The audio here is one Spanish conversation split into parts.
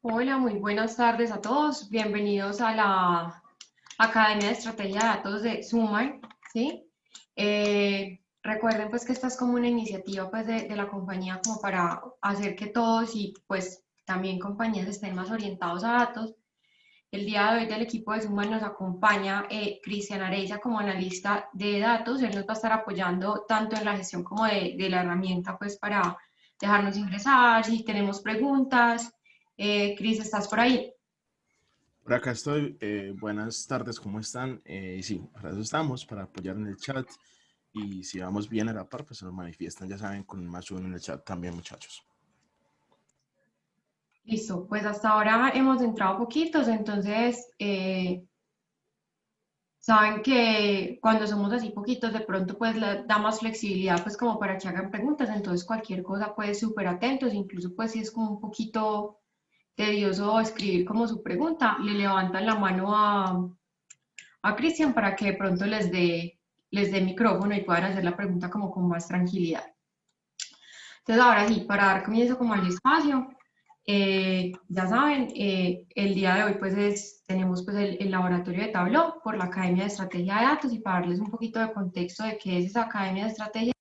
Hola, muy buenas tardes a todos. Bienvenidos a la Academia de Estrategia de Datos de Suman, ¿sí? Recuerden pues que esta es como una iniciativa pues de la compañía como para hacer que todos y pues también compañías estén más orientados a datos. El día de hoy del equipo de Suman nos acompaña Cristian Areiza como analista de datos. Él nos va a estar apoyando tanto en la gestión como de la herramienta pues para dejarnos ingresar, si tenemos preguntas. Cris, ¿estás por ahí? Por acá estoy. Buenas tardes, ¿cómo están? Sí, para eso estamos, para apoyar en el chat. Y si vamos bien a la par, pues se nos manifiestan, ya saben, con más uno en el chat también, muchachos. Listo, pues hasta ahora hemos entrado poquitos, entonces saben que cuando somos así poquitos, de pronto pues da más flexibilidad pues como para que hagan preguntas, entonces cualquier cosa pues súper atentos, incluso pues si es como un poquito tedioso escribir como su pregunta, le levantan la mano a Cristian para que de pronto les dé micrófono y puedan hacer la pregunta como con más tranquilidad. Entonces, ahora sí, para dar comienzo como al espacio, ya saben, el día de hoy pues tenemos pues el laboratorio de Tableau por la Academia de Estrategia de Datos y para darles un poquito de contexto de qué es esa Academia de Estrategia.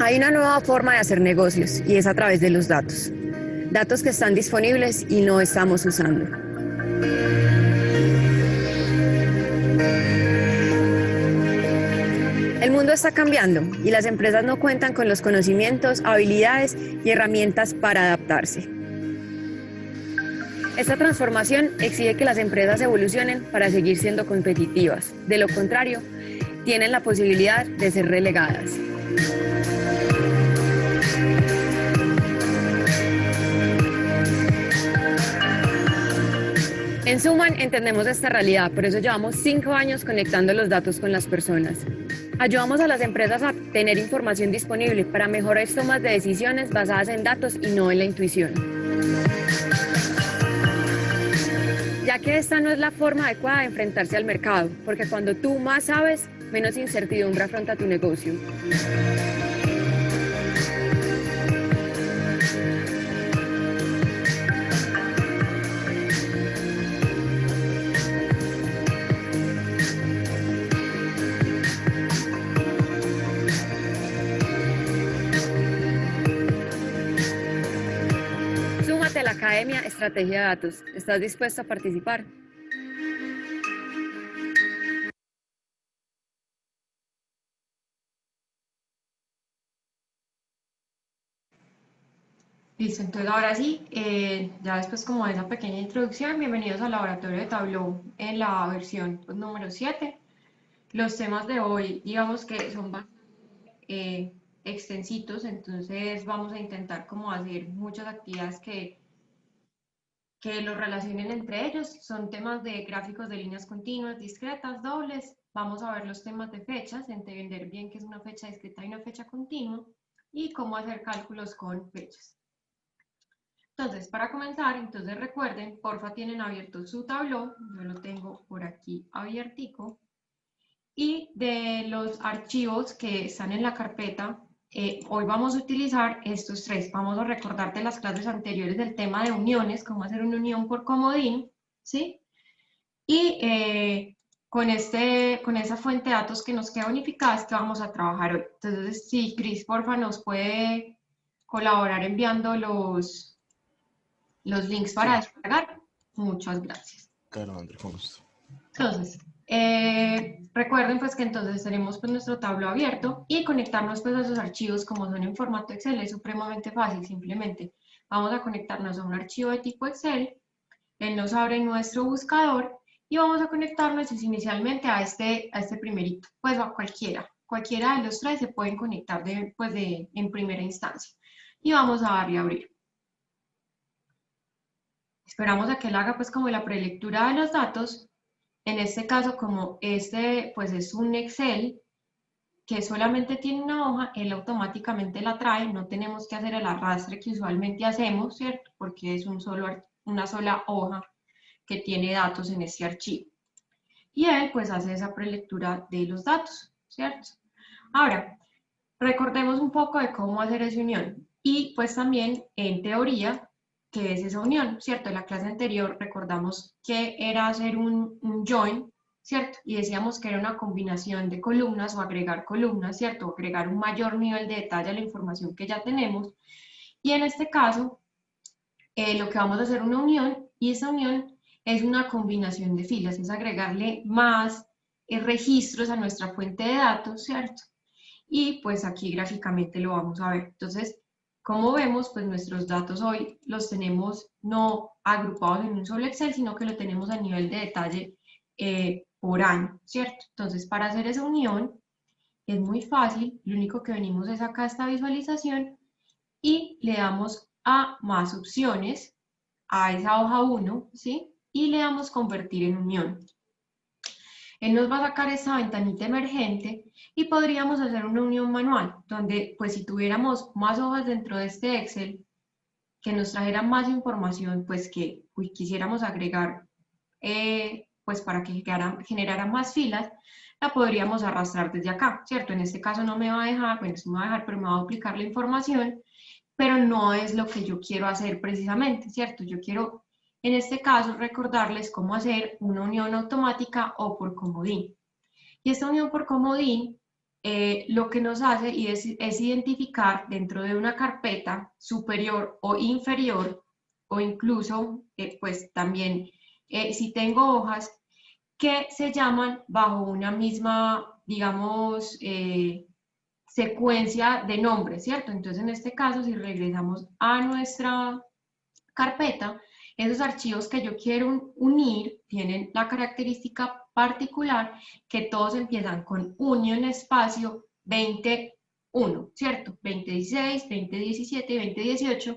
Hay una nueva forma de hacer negocios y es a través de los datos. Datos que están disponibles y no estamos usando. El mundo está cambiando y las empresas no cuentan con los conocimientos, habilidades y herramientas para adaptarse. Esta transformación exige que las empresas evolucionen para seguir siendo competitivas. De lo contrario, tienen la posibilidad de ser relegadas. En Suman entendemos esta realidad, por eso llevamos 5 años conectando los datos con las personas. Ayudamos a las empresas a tener información disponible para mejores tomas de decisiones basadas en datos y no en la intuición. Ya que esta no es la forma adecuada de enfrentarse al mercado, porque cuando tú más sabes, menos incertidumbre afronta tu negocio. Súmate a la Academia Estrategia de Datos. ¿Estás dispuesto a participar? Listo, entonces ahora sí, ya después como de esa pequeña introducción, bienvenidos al laboratorio de Tableau en la versión pues, número 7. Los temas de hoy, digamos que son bastante extensitos, entonces vamos a intentar como hacer muchas actividades que los relacionen entre ellos. Son temas de gráficos de líneas continuas, discretas, dobles. Vamos a ver los temas de fechas, entender bien qué es una fecha discreta y una fecha continua y cómo hacer cálculos con fechas. Entonces, para comenzar, entonces recuerden, porfa tienen abierto su Tableau, yo lo tengo por aquí abiertico, y de los archivos que están en la carpeta, hoy vamos a utilizar estos tres. Vamos a recordarte las clases anteriores del tema de uniones, cómo hacer una unión por comodín, ¿sí? Y con esa fuente de datos que nos queda unificada es que vamos a trabajar hoy. Entonces, si Cris, porfa, nos puede colaborar enviando los links para Sí, descargar. Muchas gracias. claro, André, con gusto. Entonces, recuerden pues que entonces tenemos pues nuestro tablo abierto y conectarnos pues a esos archivos como son en formato Excel es supremamente fácil, simplemente vamos a conectarnos a un archivo de tipo Excel, él nos abre nuestro buscador y vamos a conectarnos inicialmente a este primerito, pues a cualquiera de los tres se pueden conectar en primera instancia y vamos a darle a abrir. Esperamos a que él haga pues como la prelectura de los datos. En este caso, como este pues es un Excel que solamente tiene una hoja, él automáticamente la trae, no tenemos que hacer el arrastre que usualmente hacemos, ¿cierto? Porque es una sola hoja que tiene datos en este archivo. Y él pues hace esa prelectura de los datos, ¿cierto? Ahora, recordemos un poco de cómo hacer esa unión. Y pues también en teoría, ¿qué es esa unión? ¿Cierto? En la clase anterior recordamos que era hacer un join, ¿cierto? Y decíamos que era una combinación de columnas o agregar columnas, ¿cierto? O agregar un mayor nivel de detalle a la información que ya tenemos. Y en este caso, lo que vamos a hacer es una unión, y esa unión es una combinación de filas, es agregarle más registros a nuestra fuente de datos, ¿cierto? Y pues aquí gráficamente lo vamos a ver. Entonces, como vemos, pues nuestros datos hoy los tenemos no agrupados en un solo Excel, sino que lo tenemos a nivel de detalle por año, ¿cierto? Entonces, para hacer esa unión es muy fácil, lo único que venimos es acá a esta visualización y le damos a más opciones, a esa hoja 1, ¿sí? Y le damos convertir en unión. Él nos va a sacar esa ventanita emergente y podríamos hacer una unión manual, donde pues si tuviéramos más hojas dentro de este Excel que nos trajeran más información, pues que quisiéramos agregar, pues para que generara más filas, la podríamos arrastrar desde acá, ¿cierto? En este caso no me va a dejar, bueno, sí me va a dejar, pero me va a duplicar la información, pero no es lo que yo quiero hacer precisamente, ¿cierto? Yo quiero, en este caso, recordarles cómo hacer una unión automática o por comodín. Y esta unión por comodín lo que nos hace es identificar dentro de una carpeta superior o inferior, o incluso, pues también, si tengo hojas que se llaman bajo una misma, digamos, secuencia de nombres, ¿cierto? Entonces, en este caso, si regresamos a nuestra carpeta, esos archivos que yo quiero unir tienen la característica particular que todos empiezan con unión espacio 21, ¿cierto? 2016, 2017 y 2018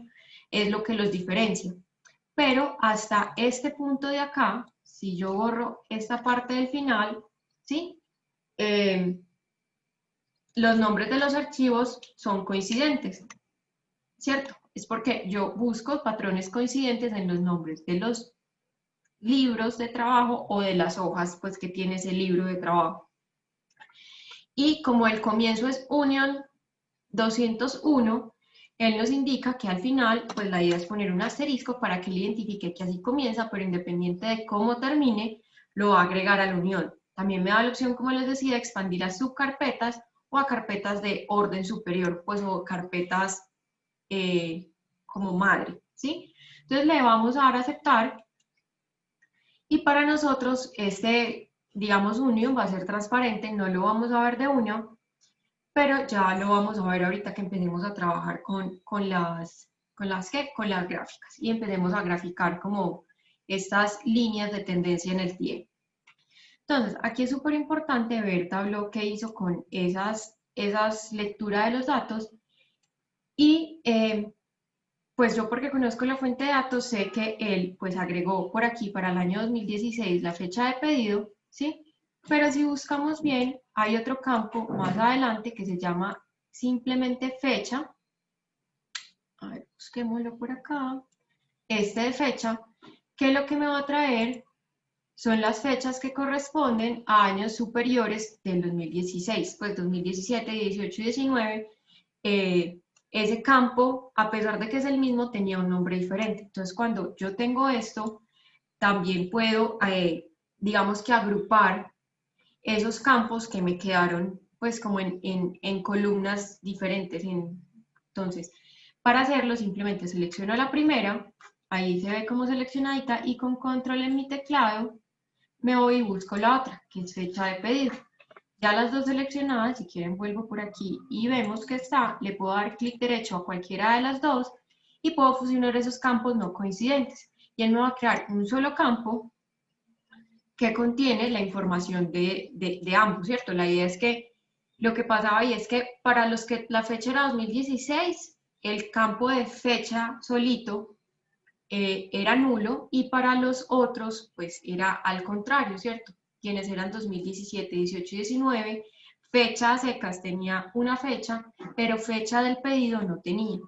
es lo que los diferencia. Pero hasta este punto de acá, si yo borro esta parte del final, ¿sí? Los nombres de los archivos son coincidentes, ¿cierto? Es porque yo busco patrones coincidentes en los nombres de los libros de trabajo o de las hojas, pues, que tiene ese libro de trabajo. Y como el comienzo es union 201, él nos indica que al final, pues la idea es poner un asterisco para que él identifique que así comienza, pero independiente de cómo termine, lo va a agregar a la unión. También me da la opción, como les decía, expandir a subcarpetas o a carpetas de orden superior, pues, o carpetas como madre, ¿sí? Entonces le vamos a dar a aceptar, y para nosotros este, digamos, unión va a ser transparente, no lo vamos a ver de unión, pero ya lo vamos a ver ahorita que empecemos a trabajar con las gráficas y empecemos a graficar como estas líneas de tendencia en el tiempo. Entonces, aquí es súper importante ver Tableau qué hizo con esas lecturas de los datos, y pues yo, porque conozco la fuente de datos, sé que él pues agregó por aquí para el año 2016 la fecha de pedido, ¿sí? Pero si buscamos bien, hay otro campo más adelante que se llama simplemente fecha. A ver, busquémoslo por acá. Este de fecha, que lo que me va a traer son las fechas que corresponden a años superiores del 2016, pues 2017, 18 y 19. Ese campo, a pesar de que es el mismo, tenía un nombre diferente. Entonces, cuando yo tengo esto, también puedo, digamos que agrupar esos campos que me quedaron, pues, como en columnas diferentes. Entonces, para hacerlo, simplemente selecciono la primera, ahí se ve como seleccionadita, y con control en mi teclado me voy y busco la otra, que es fecha de pedido. Ya las dos seleccionadas, si quieren vuelvo por aquí y vemos que está, le puedo dar clic derecho a cualquiera de las dos y puedo fusionar esos campos no coincidentes. Y él me va a crear un solo campo que contiene la información de ambos, ¿cierto? La idea es que lo que pasaba ahí es que para los que la fecha era 2016, el campo de fecha solito era nulo, y para los otros, pues era al contrario, ¿cierto? Quienes eran 2017, 18 y 19, fecha a secas tenía una fecha, pero fecha del pedido no tenía.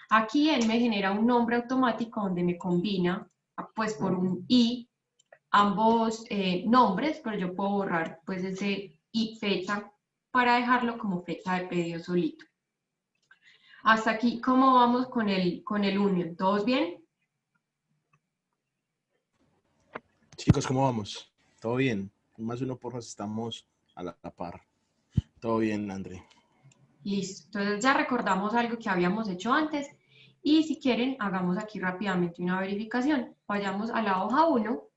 Aquí él me genera un nombre automático donde me combina, pues por un i, ambos nombres, pero yo puedo borrar pues ese y fecha para dejarlo como fecha de pedido solito. Hasta aquí, ¿cómo vamos con el union? ¿Todos bien? Chicos, ¿cómo vamos? ¿Todo bien? Más uno porras, estamos a la par. Todo bien, André. Listo. Entonces ya recordamos algo que habíamos hecho antes y si quieren, hagamos aquí rápidamente una verificación. Vayamos a la hoja 1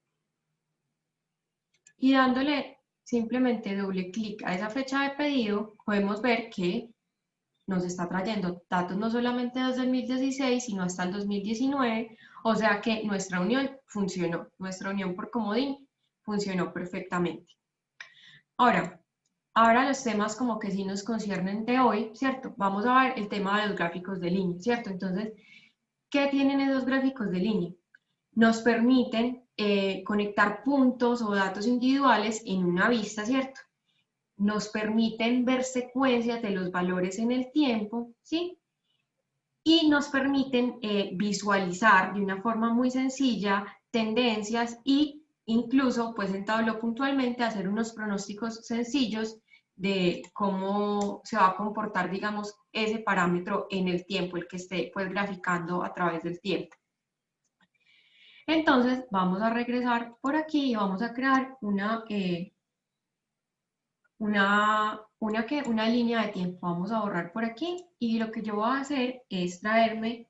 y dándole simplemente doble clic a esa fecha de pedido, podemos ver que nos está trayendo datos no solamente desde el 2016, sino hasta el 2019, o sea que nuestra unión funcionó, nuestra unión por comodín funcionó perfectamente. Ahora los temas como que sí nos conciernen de hoy, ¿cierto? Vamos a ver el tema de los gráficos de línea, ¿cierto? Entonces, ¿qué tienen esos gráficos de línea? Nos permiten conectar puntos o datos individuales en una vista, ¿cierto? Nos permiten ver secuencias de los valores en el tiempo, ¿sí? Y nos permiten visualizar de una forma muy sencilla tendencias y incluso, pues en Tableau puntualmente, hacer unos pronósticos sencillos de cómo se va a comportar, digamos, ese parámetro en el tiempo, el que esté pues graficando a través del tiempo. Entonces, vamos a regresar por aquí y vamos a crear una línea de tiempo. Vamos a borrar por aquí y lo que yo voy a hacer es traerme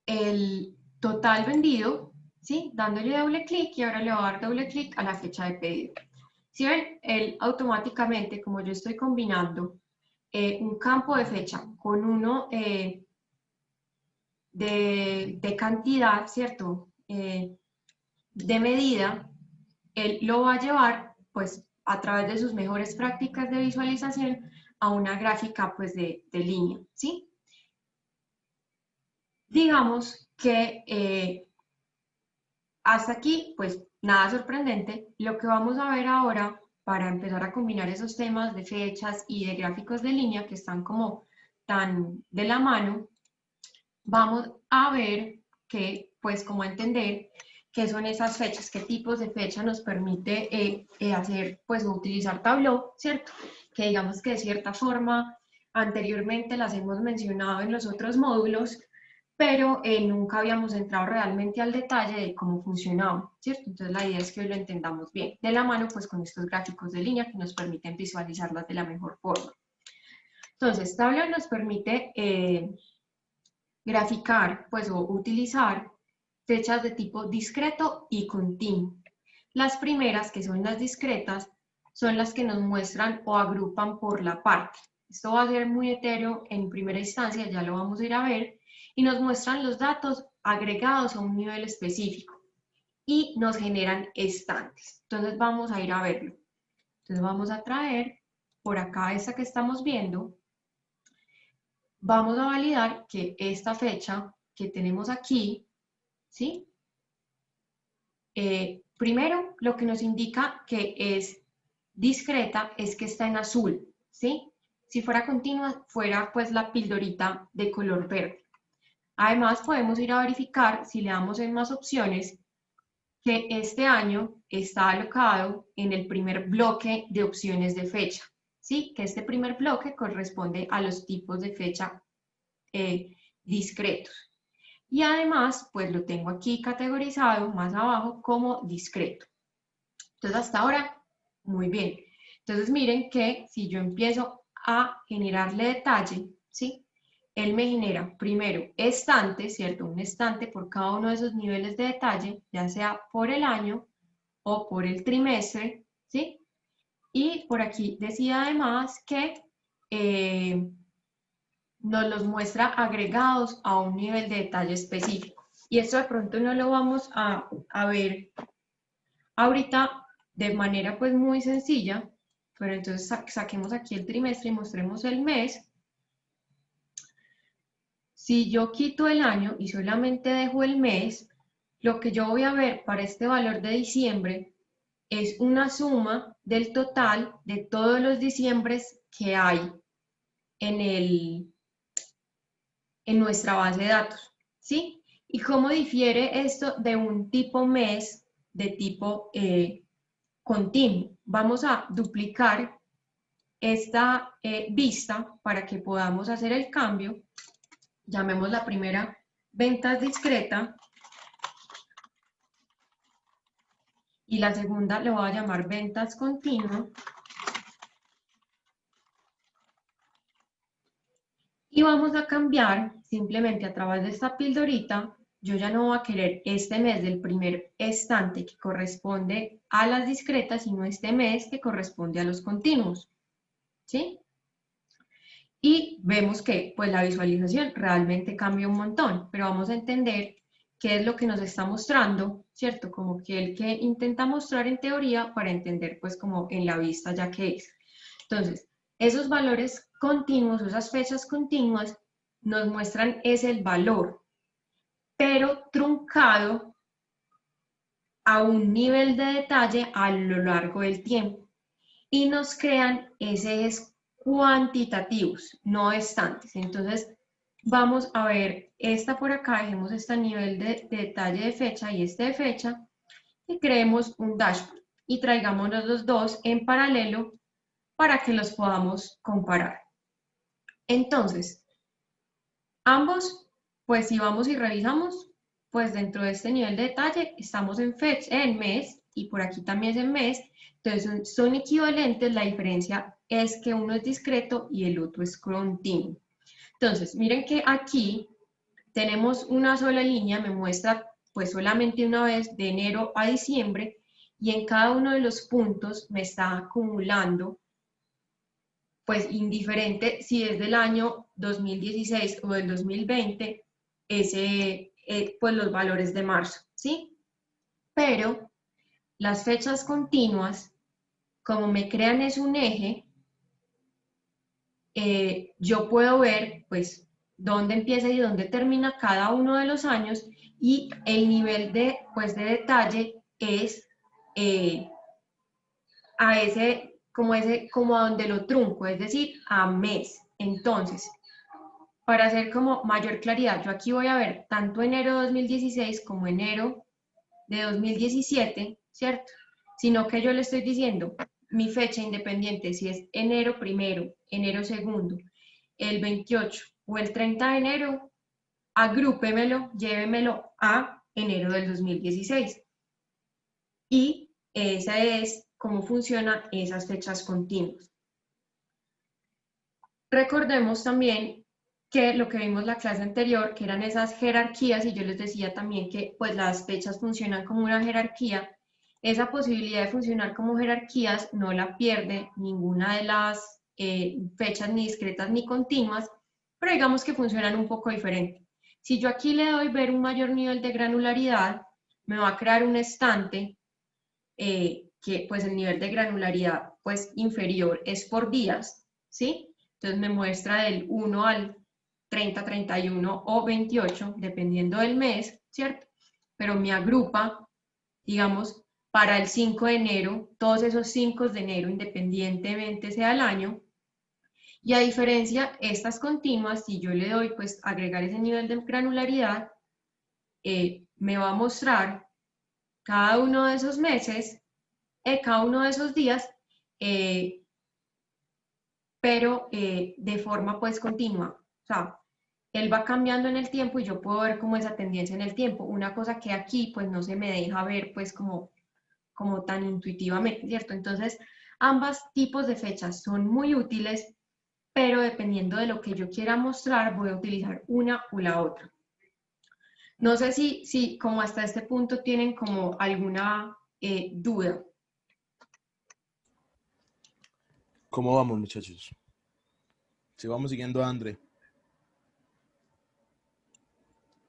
el total vendido, ¿sí? Dándole doble clic y ahora le voy a dar doble clic a la fecha de pedido. Si ven, él automáticamente, como yo estoy combinando un campo de fecha con uno de cantidad, ¿cierto? De medida, él lo va a llevar, pues, a través de sus mejores prácticas de visualización a una gráfica, pues, de línea, ¿sí? Digamos que hasta aquí, pues, nada sorprendente. Lo que vamos a ver ahora, para empezar a combinar esos temas de fechas y de gráficos de línea que están como tan de la mano, vamos a ver que, pues, como entender qué son esas fechas, qué tipos de fecha nos permite hacer, pues, utilizar Tableau, ¿cierto? Que digamos que de cierta forma anteriormente las hemos mencionado en los otros módulos, pero nunca habíamos entrado realmente al detalle de cómo funcionaba, ¿cierto? Entonces la idea es que hoy lo entendamos bien, de la mano pues con estos gráficos de línea que nos permiten visualizarlas de la mejor forma. Entonces, Tableau nos permite graficar pues o utilizar fechas de tipo discreto y continuo. Las primeras, que son las discretas, son las que nos muestran o agrupan por la parte. Esto va a ser muy etéreo en primera instancia, ya lo vamos a ir a ver, y nos muestran los datos agregados a un nivel específico y nos generan estantes. Entonces vamos a ir a verlo. Entonces vamos a traer por acá esta que estamos viendo. Vamos a validar que esta fecha que tenemos aquí, ¿sí? Primero, lo que nos indica que es discreta es que está en azul, ¿sí? Si fuera continua, fuera pues la pildorita de color verde. Además, podemos ir a verificar, si le damos en más opciones, que este año está alocado en el primer bloque de opciones de fecha, ¿sí? Que este primer bloque corresponde a los tipos de fecha discretos. Y además, pues lo tengo aquí categorizado más abajo como discreto. Entonces, hasta ahora, muy bien. Entonces, miren que si yo empiezo a generarle detalle, ¿sí? Él me genera primero estantes, ¿cierto? Un estante por cada uno de esos niveles de detalle, ya sea por el año o por el trimestre, ¿sí? Y por aquí decía además que nos los muestra agregados a un nivel de detalle específico. Y esto de pronto no lo vamos a ver ahorita de manera pues muy sencilla, pero entonces saquemos aquí el trimestre y mostremos el mes. Si yo quito el año y solamente dejo el mes, lo que yo voy a ver para este valor de diciembre es una suma del total de todos los diciembres que hay en nuestra base de datos, ¿sí? ¿Y cómo difiere esto de un tipo mes de tipo continuo? Vamos a duplicar esta vista para que podamos hacer el cambio. Llamemos la primera ventas discreta y la segunda le voy a llamar ventas continuo. Y vamos a cambiar simplemente a través de esta pildorita. Yo ya no voy a querer este mes del primer estante que corresponde a las discretas, sino este mes que corresponde a los continuos. ¿Sí? Y vemos que pues la visualización realmente cambia un montón, pero vamos a entender qué es lo que nos está mostrando, ¿cierto? Como que el que intenta mostrar en teoría para entender pues como en la vista ya que es. Entonces, esos valores continuos, esas fechas continuas, nos muestran es el valor, pero truncado a un nivel de detalle a lo largo del tiempo. Y nos crean ejes cuantitativos, no estantes. Entonces, vamos a ver esta por acá, dejemos este nivel de detalle de fecha y este de fecha, y creemos un dashboard. Y traigámonos los dos en paralelo para que los podamos comparar. Entonces, ambos, pues si vamos y revisamos, pues dentro de este nivel de detalle estamos en fecha, en mes, y por aquí también es en mes, entonces son equivalentes, la diferencia es que uno es discreto y el otro es continuo. Entonces, miren que aquí tenemos una sola línea, me muestra pues solamente una vez de enero a diciembre, y en cada uno de los puntos me está acumulando pues indiferente si es del año 2016 o del 2020, pues los valores de marzo, ¿sí? Pero las fechas continuas, como me crean es un eje, yo puedo ver pues dónde empieza y dónde termina cada uno de los años y el nivel de, pues, de detalle es como a donde lo trunco, es decir, a mes. Entonces, para hacer como mayor claridad, yo aquí voy a ver tanto enero de 2016 como enero de 2017, ¿cierto? Sino que yo le estoy diciendo mi fecha independiente, si es enero primero, enero segundo, el 28 o el 30 de enero, agrúpemelo, llévemelo a enero del 2016. Y esa es cómo funcionan esas fechas continuas. Recordemos también que lo que vimos la clase anterior, que eran esas jerarquías, y yo les decía también que pues las fechas funcionan como una jerarquía, esa posibilidad de funcionar como jerarquías no la pierde ninguna de las fechas ni discretas ni continuas, pero digamos que funcionan un poco diferente. Si yo aquí le doy ver un mayor nivel de granularidad, me va a crear un estante que pues el nivel de granularidad pues inferior es por días, ¿sí? Entonces me muestra del 1 al 30, 31 o 28, dependiendo del mes, ¿cierto? Pero me agrupa, digamos, para el 5 de enero, todos esos 5 de enero, independientemente sea el año. Y a diferencia, estas continuas, si yo le doy, pues, agregar ese nivel de granularidad, me va a mostrar cada uno de esos meses, cada uno de esos días, pero de forma, pues, continua. O sea, él va cambiando en el tiempo y yo puedo ver como esa tendencia en el tiempo. Una cosa que aquí, pues, no se me deja ver, pues, como tan intuitivamente, ¿cierto? Entonces, ambos tipos de fechas son muy útiles, pero dependiendo de lo que yo quiera mostrar, voy a utilizar una o la otra. No sé si como hasta este punto tienen como alguna duda. ¿Cómo vamos, muchachos? Si vamos siguiendo a André.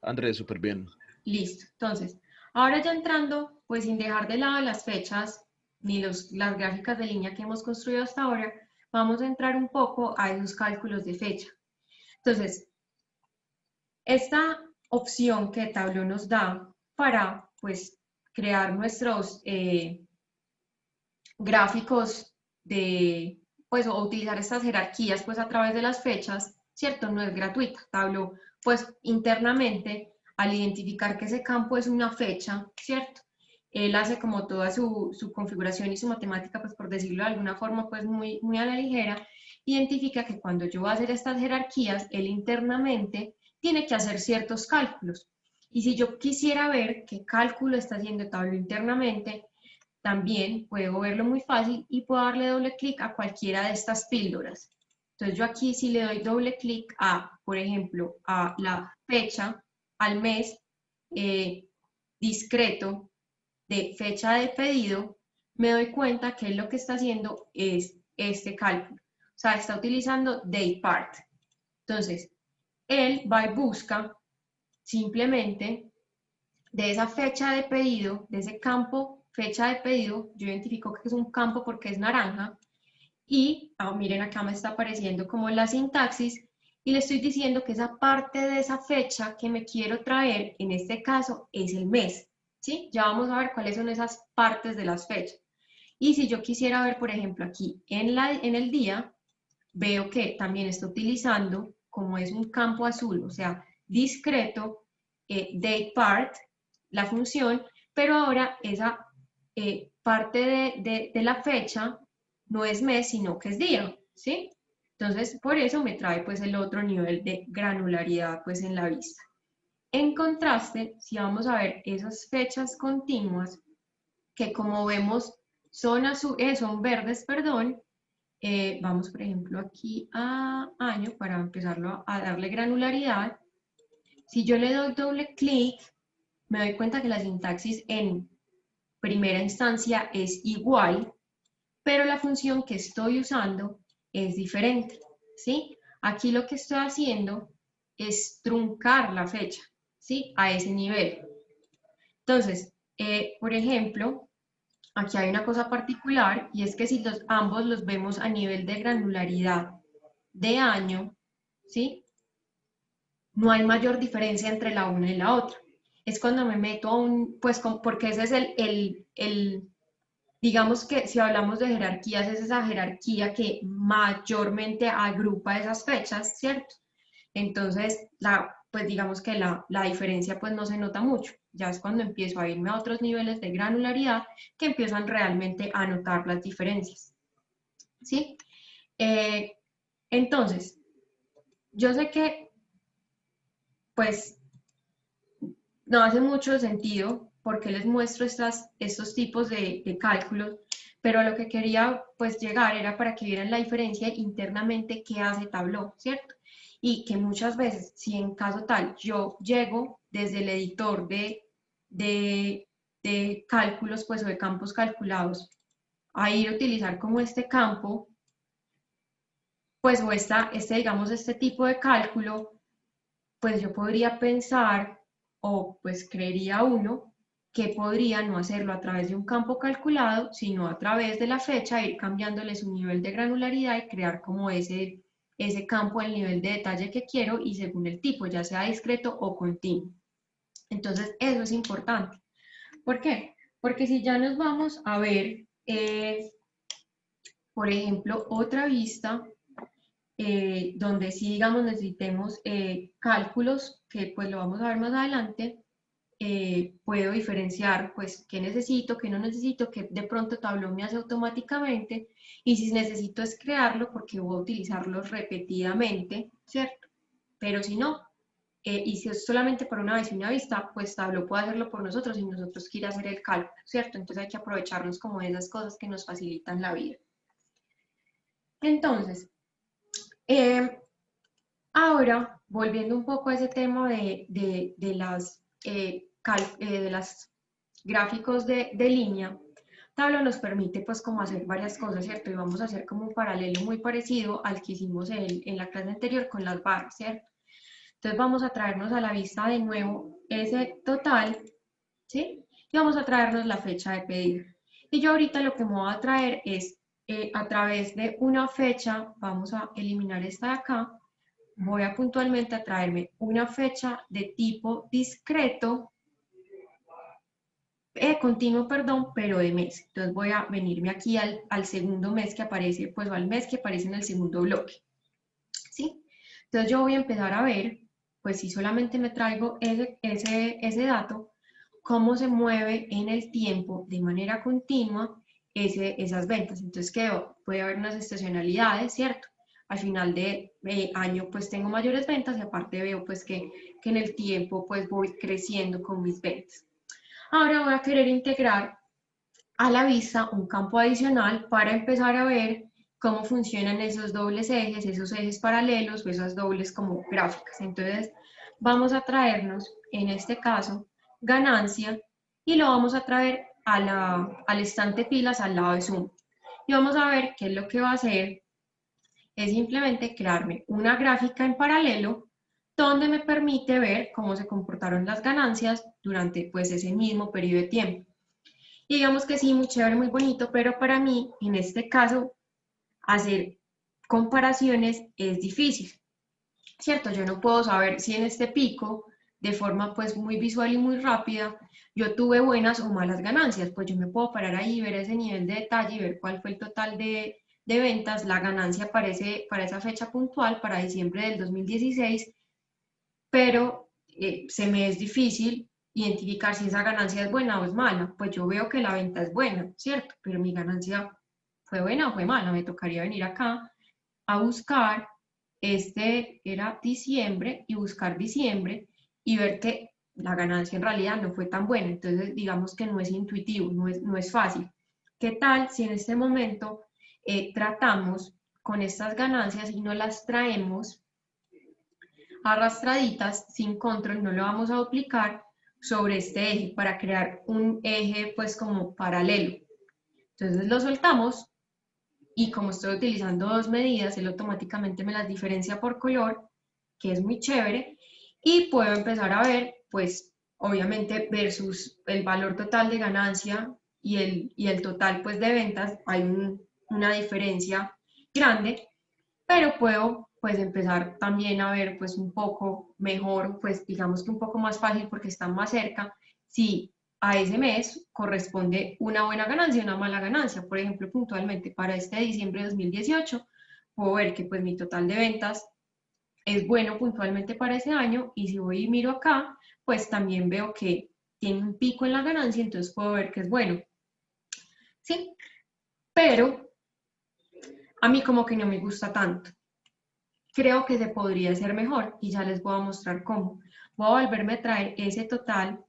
André, súper bien. Listo. Entonces, ahora ya entrando, pues sin dejar de lado las fechas ni las gráficas de línea que hemos construido hasta ahora, vamos a entrar un poco a esos cálculos de fecha. Entonces, esta opción que Tableau nos da para, pues, crear nuestros gráficos de, pues, o utilizar estas jerarquías, pues, a través de las fechas, ¿cierto? No es gratuita. Tableau, pues, internamente al identificar que ese campo es una fecha, ¿cierto? Él hace como toda su configuración y su matemática, pues por decirlo de alguna forma, pues muy a la ligera, identifica que cuando yo voy a hacer estas jerarquías, él internamente tiene que hacer ciertos cálculos. Y si yo quisiera ver qué cálculo está haciendo Tableau internamente, también puedo verlo muy fácil y puedo darle doble clic a cualquiera de estas píldoras. Entonces yo aquí si le doy doble clic a, por ejemplo, a la fecha, al mes, discreto, de fecha de pedido, me doy cuenta que él lo que está haciendo es este cálculo. O sea, está utilizando DatePart. Entonces, él va y busca simplemente de esa fecha de pedido, de ese campo fecha de pedido, yo identifico que es un campo porque es naranja, y miren acá me está apareciendo como la sintaxis, y le estoy diciendo que esa parte de esa fecha que me quiero traer, en este caso, es el mes, ¿sí? Ya vamos a ver cuáles son esas partes de las fechas. Y si yo quisiera ver, por ejemplo, aquí en el día, veo que también está utilizando, como es un campo azul, o sea, discreto, DatePart, la función, pero ahora esa parte de la fecha no es mes, sino que es día, ¿sí? Entonces, por eso me trae pues el otro nivel de granularidad pues en la vista. En contraste, si vamos a ver esas fechas continuas, que como vemos son verdes, perdón, vamos por ejemplo aquí a año para empezarlo a darle granularidad. Si yo le doy doble clic, me doy cuenta que la sintaxis en primera instancia es igual, pero la función que estoy usando es diferente, ¿sí? Aquí lo que estoy haciendo es truncar la fecha, ¿sí? A ese nivel. Entonces, por ejemplo, aquí hay una cosa particular y es que si ambos los vemos a nivel de granularidad de año, ¿sí? No hay mayor diferencia entre la una y la otra. Es cuando me meto a pues porque ese es digamos que si hablamos de jerarquías, es esa jerarquía que mayormente agrupa esas fechas, ¿cierto? Entonces, pues digamos que la diferencia pues no se nota mucho. Ya es cuando empiezo a irme a otros niveles de granularidad que empiezan realmente a notar las diferencias, ¿sí? Entonces, yo sé que pues no hace mucho sentido porque les muestro estos tipos de cálculos, pero lo que quería pues llegar era para que vieran la diferencia internamente que hace Tableau, ¿cierto? Y que muchas veces, si en caso tal yo llego desde el editor de cálculos pues o de campos calculados a ir a utilizar como este campo, pues o digamos este tipo de cálculo, pues yo podría pensar, o pues creería uno, que podría no hacerlo a través de un campo calculado, sino a través de la fecha, ir cambiándole su nivel de granularidad y crear como ese campo, el nivel de detalle que quiero y según el tipo, ya sea discreto o continuo. Entonces, eso es importante. ¿Por qué? Porque si ya nos vamos a ver, por ejemplo, otra vista, donde sí, digamos, necesitemos cálculos, que pues lo vamos a ver más adelante, puedo diferenciar pues qué necesito, qué no necesito, qué de pronto Tableau me hace automáticamente, y si necesito es crearlo porque voy a utilizarlo repetidamente, ¿cierto? Pero si no, y si es solamente por una vez y una vista, pues Tableau puede hacerlo por nosotros y nosotros quiere hacer el cálculo, ¿cierto? Entonces hay que aprovecharnos como de esas cosas que nos facilitan la vida. Entonces, ahora, volviendo un poco a ese tema de las gráficos de línea, Tableau nos permite pues como hacer varias cosas, ¿cierto? Y vamos a hacer como un paralelo muy parecido al que hicimos en la clase anterior con las barras, ¿cierto? Entonces vamos a traernos a la vista de nuevo ese total, ¿sí? Y vamos a traernos la fecha de pedido. Y yo ahorita lo que me voy a traer es, a través de una fecha, vamos a eliminar esta de acá, voy a puntualmente a traerme una fecha de tipo discreto, continuo, perdón, pero de mes. Entonces voy a venirme aquí al segundo mes que aparece, pues o al mes que aparece en el segundo bloque, ¿sí? Entonces yo voy a empezar a ver pues si solamente me traigo ese dato, cómo se mueve en el tiempo de manera continua esas ventas. Entonces, puede haber unas estacionalidades, ¿cierto? Al final de año, pues tengo mayores ventas y aparte veo pues que en el tiempo pues voy creciendo con mis ventas. Ahora voy a querer integrar a la vista un campo adicional para empezar a ver cómo funcionan esos dobles ejes, esos ejes paralelos o esas dobles como gráficas. Entonces, vamos a traernos, en este caso, ganancia y lo vamos a traer al estante pilas al lado de Zoom. Y vamos a ver qué es lo que va a hacer, es simplemente crearme una gráfica en paralelo donde me permite ver cómo se comportaron las ganancias durante pues ese mismo periodo de tiempo. Y digamos que sí, muy chévere, muy bonito, pero para mí, en este caso, hacer comparaciones es difícil, ¿cierto? Yo no puedo saber si en este pico, de forma pues muy visual y muy rápida, yo tuve buenas o malas ganancias, pues yo me puedo parar ahí, ver ese nivel de detalle y ver cuál fue el total de ventas, la ganancia aparece para esa fecha puntual, para diciembre del 2016, pero se me es difícil identificar si esa ganancia es buena o es mala. Pues yo veo que la venta es buena, ¿cierto? Pero mi ganancia fue buena o fue mala. Me tocaría venir acá a buscar, este era diciembre, y buscar diciembre y ver que la ganancia en realidad no fue tan buena. Entonces, digamos que no es intuitivo, no es fácil. ¿Qué tal si en este momento tratamos con estas ganancias y no las traemos arrastraditas sin control, no lo vamos a duplicar sobre este eje para crear un eje pues como paralelo? Entonces lo soltamos y como estoy utilizando dos medidas, él automáticamente me las diferencia por color, que es muy chévere, y puedo empezar a ver pues obviamente versus el valor total de ganancia y el total pues de ventas, hay una diferencia grande, pero puedo pues empezar también a ver pues un poco mejor, pues digamos que un poco más fácil porque están más cerca, si a ese mes corresponde una buena ganancia y una mala ganancia. Por ejemplo, puntualmente para este diciembre de 2018, puedo ver que pues mi total de ventas es bueno puntualmente para ese año, y si voy y miro acá, pues también veo que tiene un pico en la ganancia, entonces puedo ver que es bueno. ¿Sí? Pero a mí como que no me gusta tanto. Creo que se podría hacer mejor y ya les voy a mostrar cómo. Voy a volverme a traer ese total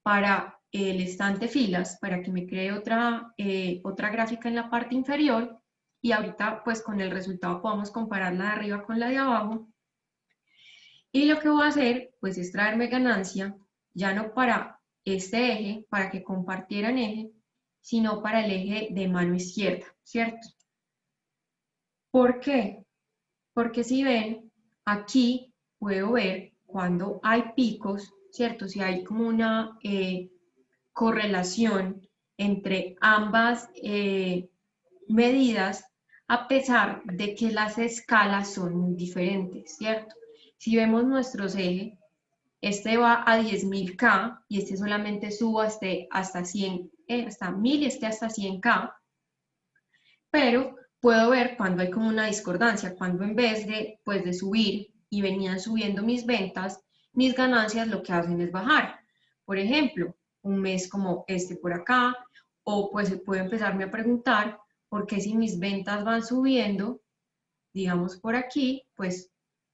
para el estante filas para que me cree otra gráfica en la parte inferior y ahorita pues con el resultado podamos comparar la de arriba con la de abajo. Y lo que voy a hacer pues es traerme ganancia ya no para este eje, para que compartieran eje, sino para el eje de mano izquierda, ¿cierto? ¿Por qué? Porque si ven, aquí puedo ver cuando hay picos, ¿cierto? Si hay como una correlación entre ambas medidas, a pesar de que las escalas son muy diferentes, ¿cierto? Si vemos nuestros ejes, este va a 10.000K y este solamente subo hasta 100, hasta 1000 y este hasta 100K, pero puedo ver cuando hay como una discordancia, cuando en vez de, pues, de subir y venían subiendo mis ventas, mis ganancias lo que hacen es bajar. Por ejemplo, un mes como este por acá, o pues puedo empezarme a preguntar por qué si mis ventas van subiendo, digamos por aquí, pues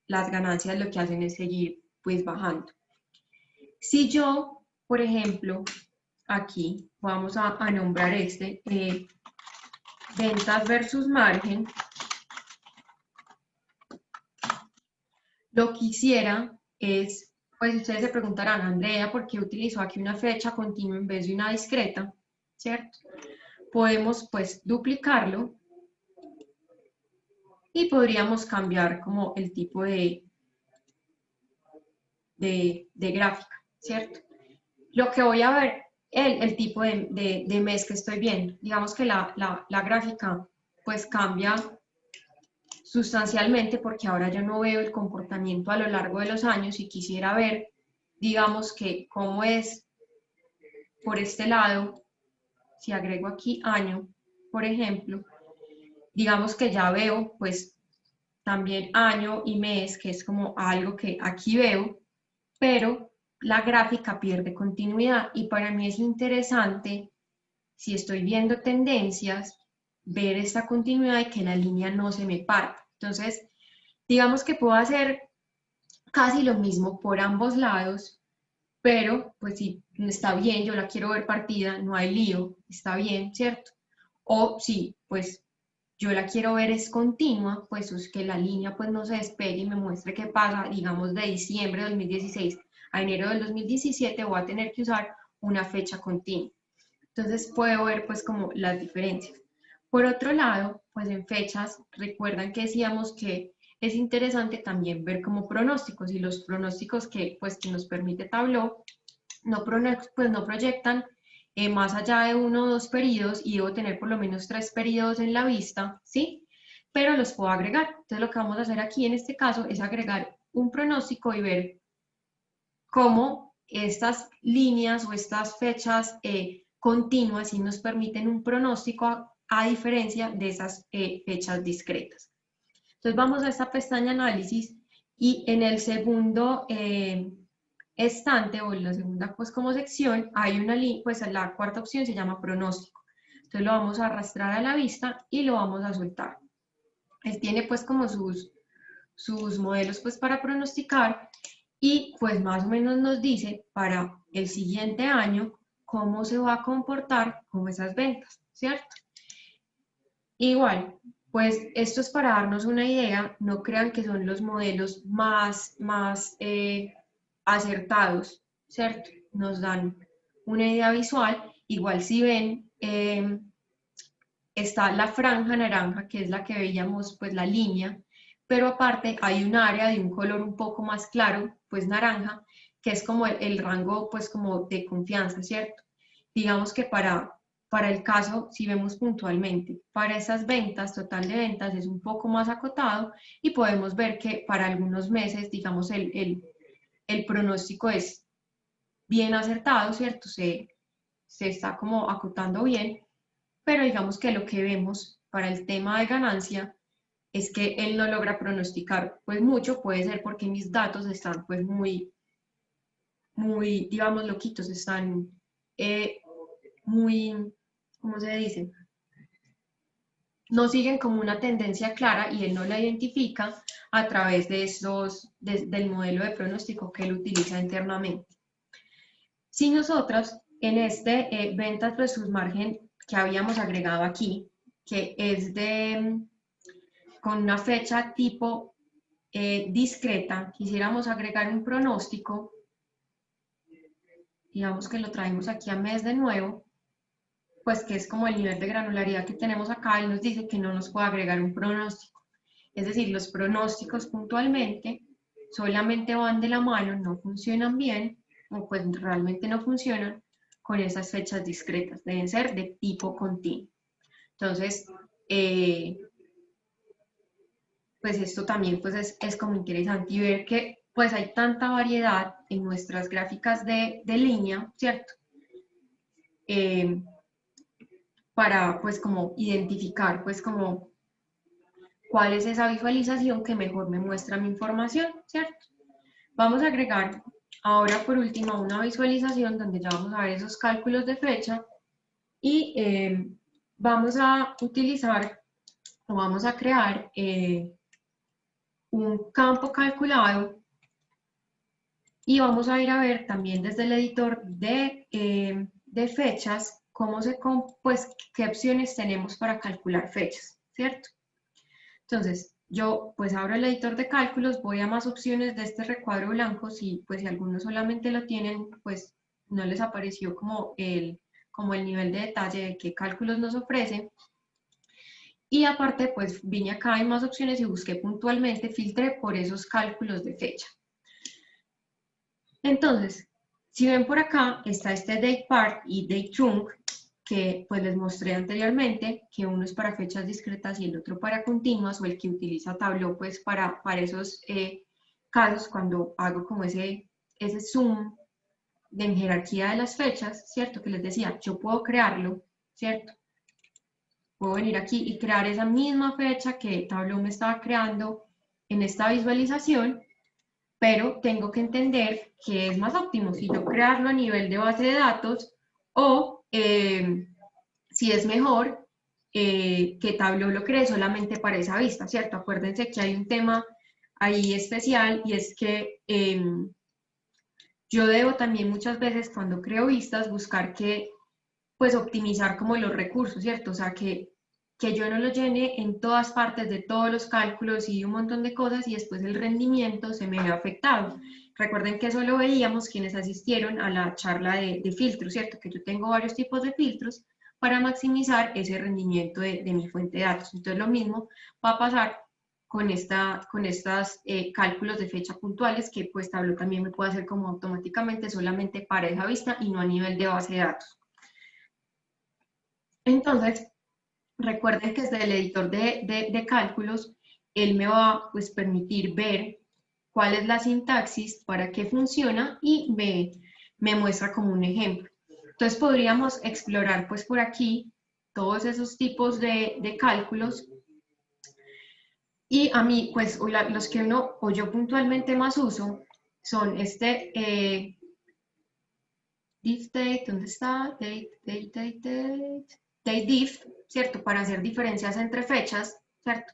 las ganancias lo que hacen es seguir pues bajando. Si yo, por ejemplo, aquí vamos a nombrar ventas versus margen, lo que hiciera es, pues ustedes se preguntarán, Andrea, ¿por qué utilizó aquí una fecha continua en vez de una discreta? ¿Cierto? Podemos pues duplicarlo y podríamos cambiar como el tipo de gráfica, ¿cierto? Lo que voy a ver, el tipo de mes que estoy viendo, digamos que la gráfica pues cambia sustancialmente porque ahora yo no veo el comportamiento a lo largo de los años y quisiera ver, digamos que cómo es por este lado, si agrego aquí año, por ejemplo, digamos que ya veo pues también año y mes, que es como algo que aquí veo, pero la gráfica pierde continuidad y para mí es interesante, si estoy viendo tendencias, ver esta continuidad y que la línea no se me parta. Entonces, digamos que puedo hacer casi lo mismo por ambos lados, pero pues si está bien, yo la quiero ver partida, no hay lío, está bien, ¿cierto? O si pues yo la quiero ver es continua, pues es que la línea pues no se despegue y me muestre qué pasa, digamos de diciembre de 2016 a enero del 2017 voy a tener que usar una fecha continua. Entonces puedo ver pues como las diferencias. Por otro lado, pues en fechas, recuerdan que decíamos que es interesante también ver como pronósticos y los pronósticos que nos permite Tableau pues no proyectan más allá de 1 o 2 periodos y debo tener por lo menos 3 periodos en la vista, ¿sí? Pero los puedo agregar. Entonces lo que vamos a hacer aquí en este caso es agregar un pronóstico y ver cómo estas líneas o estas fechas continuas sí nos permiten un pronóstico a diferencia de esas fechas discretas. Entonces vamos a esta pestaña análisis y en el segundo estante o en la segunda pues como sección hay una línea, pues la cuarta opción se llama pronóstico. Entonces lo vamos a arrastrar a la vista y lo vamos a soltar. Él tiene pues como sus modelos pues para pronosticar y pues más o menos nos dice para el siguiente año cómo se va a comportar con esas ventas, ¿cierto? Igual, pues esto es para darnos una idea, no crean que son los modelos más acertados, ¿cierto? Nos dan una idea visual, igual si ven, está la franja naranja, que es la que veíamos, pues la línea, pero aparte hay un área de un color un poco más claro, pues naranja, que es como el rango, pues como de confianza, ¿cierto? Digamos que para el caso, si vemos puntualmente, para esas ventas, total de ventas es un poco más acotado y podemos ver que para algunos meses, digamos, el pronóstico es bien acertado, ¿cierto? Se está como acotando bien, pero digamos que lo que vemos para el tema de ganancia es que él no logra pronosticar pues mucho, puede ser porque mis datos están pues muy, digamos, loquitos, están muy, ¿cómo se dice? No siguen como una tendencia clara y él no la identifica a través de del modelo de pronóstico que él utiliza internamente. Si nosotros en este ventas versus margen que habíamos agregado aquí, que es con una fecha tipo discreta, quisiéramos agregar un pronóstico, digamos que lo traemos aquí a mes de nuevo, pues que es como el nivel de granularidad que tenemos acá y nos dice que no nos puede agregar un pronóstico. Es decir, los pronósticos puntualmente solamente van de la mano, no funcionan bien, o pues realmente no funcionan con esas fechas discretas, deben ser de tipo continuo. Entonces, pues esto también pues es como interesante y ver que pues hay tanta variedad en nuestras gráficas de línea, ¿cierto? Para pues como identificar pues como cuál es esa visualización que mejor me muestra mi información, ¿cierto? Vamos a agregar ahora por último una visualización donde ya vamos a ver esos cálculos de fecha y vamos a utilizar o vamos a crear un campo calculado y vamos a ir a ver también desde el editor de fechas pues, qué opciones tenemos para calcular fechas, ¿cierto? Entonces, yo pues abro el editor de cálculos, voy a más opciones de este recuadro blanco, pues si algunos solamente lo tienen, pues no les apareció como el nivel de detalle de qué cálculos nos ofrece. Y aparte, pues vine acá en más opciones y busqué puntualmente, filtré por esos cálculos de fecha. Entonces, si ven por acá, está este date part y date chunk, que pues les mostré anteriormente, que uno es para fechas discretas y el otro para continuas, o el que utiliza Tableau pues para esos casos cuando hago como ese zoom en jerarquía de las fechas, ¿cierto? Que les decía, yo puedo crearlo, ¿cierto? Puedo venir aquí y crear esa misma fecha que Tableau me estaba creando en esta visualización, pero tengo que entender qué es más óptimo, si yo crearlo a nivel de base de datos o si es mejor que Tableau lo cree solamente para esa vista, ¿cierto? Acuérdense que hay un tema ahí especial y es que yo debo también muchas veces cuando creo vistas buscar que, pues optimizar como los recursos, ¿cierto? O sea, que yo no lo llene en todas partes de todos los cálculos y un montón de cosas y después el rendimiento se me ve afectado. Recuerden que eso lo veíamos quienes asistieron a la charla de filtros, ¿cierto? Que yo tengo varios tipos de filtros para maximizar ese rendimiento de mi fuente de datos. Entonces lo mismo va a pasar con estas cálculos de fecha puntuales que pues Tableau también me puede hacer como automáticamente solamente para esa vista y no a nivel de base de datos. Entonces, recuerden que desde el editor de cálculos, él me va a pues, permitir ver cuál es la sintaxis, para qué funciona y me muestra como un ejemplo. Entonces podríamos explorar pues por aquí todos esos tipos de cálculos y a mí pues los que yo puntualmente más uso son diff date, ¿dónde está? Date diff, ¿cierto? Para hacer diferencias entre fechas, ¿cierto?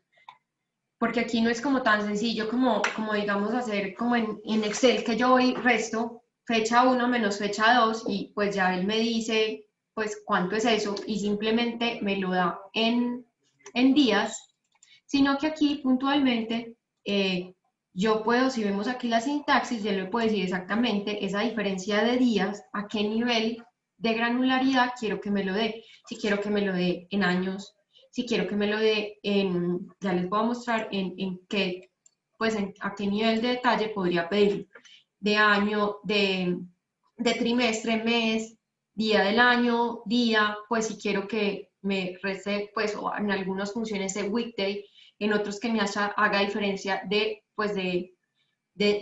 Porque aquí no es como tan sencillo como digamos hacer como en Excel que yo voy resto fecha 1 menos fecha 2 y pues ya él me dice pues cuánto es eso y simplemente me lo da en días, sino que aquí puntualmente yo puedo, si vemos aquí la sintaxis, yo le puedo decir exactamente esa diferencia de días, a qué nivel de granularidad quiero que me lo dé, si quiero que me lo dé en años, si quiero que me lo dé en, ya les voy a mostrar en qué, pues a qué nivel de detalle podría pedirlo, de año, de trimestre, mes, día del año, día, pues si quiero que me reste, pues o en algunas funciones de weekday, en otros que me haga diferencia de, pues de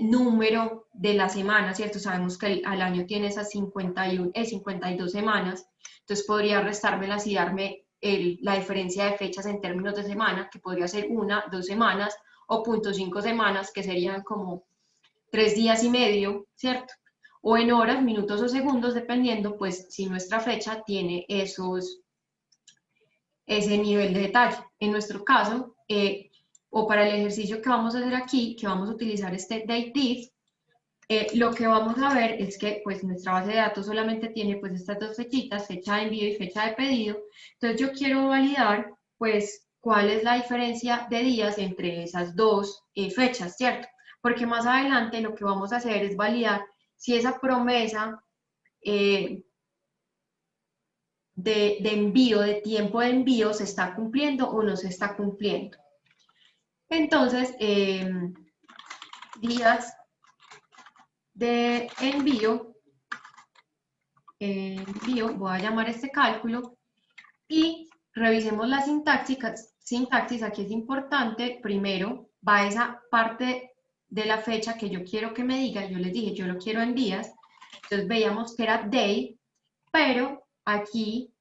número de la semana, ¿cierto? Sabemos que al año tiene esas 52 semanas, entonces podría restármelas y darme la diferencia de fechas en términos de semana, que podría ser 1, 2 semanas, o 0.5 semanas, que serían como 3 días y medio, ¿cierto? O en horas, minutos o segundos, dependiendo, pues, si nuestra fecha tiene ese nivel de detalle. En nuestro caso, o para el ejercicio que vamos a hacer aquí, que vamos a utilizar este dateDiff, lo que vamos a ver es que pues nuestra base de datos solamente tiene pues estas dos fechitas, fecha de envío y fecha de pedido. Entonces yo quiero validar pues cuál es la diferencia de días entre esas dos fechas, ¿cierto? Porque más adelante lo que vamos a hacer es validar si esa promesa de envío, de tiempo de envío, se está cumpliendo o no se está cumpliendo. Entonces, días de envío, voy a llamar este cálculo y revisemos la sintaxis, aquí es importante, primero va esa parte de la fecha que yo quiero que me diga, yo les dije, yo lo quiero en días, entonces veíamos que era day, pero aquí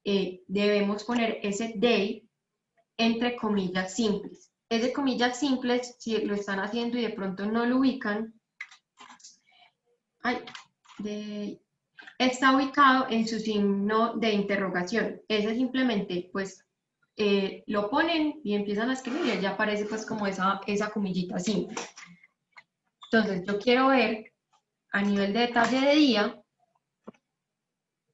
debemos poner ese day entre comillas simples. Ese comillas simples, si lo están haciendo y de pronto no lo ubican, está ubicado en su signo de interrogación. Ese simplemente, pues, lo ponen y empiezan a escribir y ya aparece pues como esa comillita simple. Entonces, yo quiero ver a nivel de detalle de día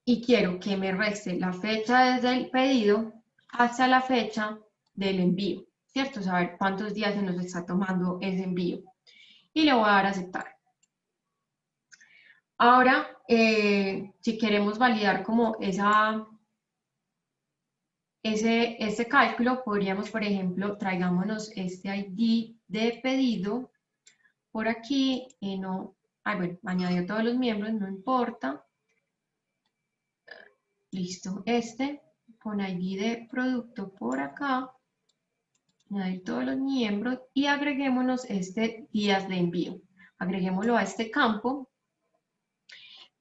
y quiero que me reste la fecha desde el pedido hasta la fecha del envío, ¿cierto? Saber cuántos días se nos está tomando ese envío. Y le voy a dar a aceptar. Ahora, si queremos validar como ese cálculo, podríamos, por ejemplo, traigámonos este ID de pedido por aquí y bueno, añadió todos los miembros, no importa. Listo, con ID de producto por acá, añadir todos los miembros y agreguémonos días de envío. Agreguémoslo a este campo.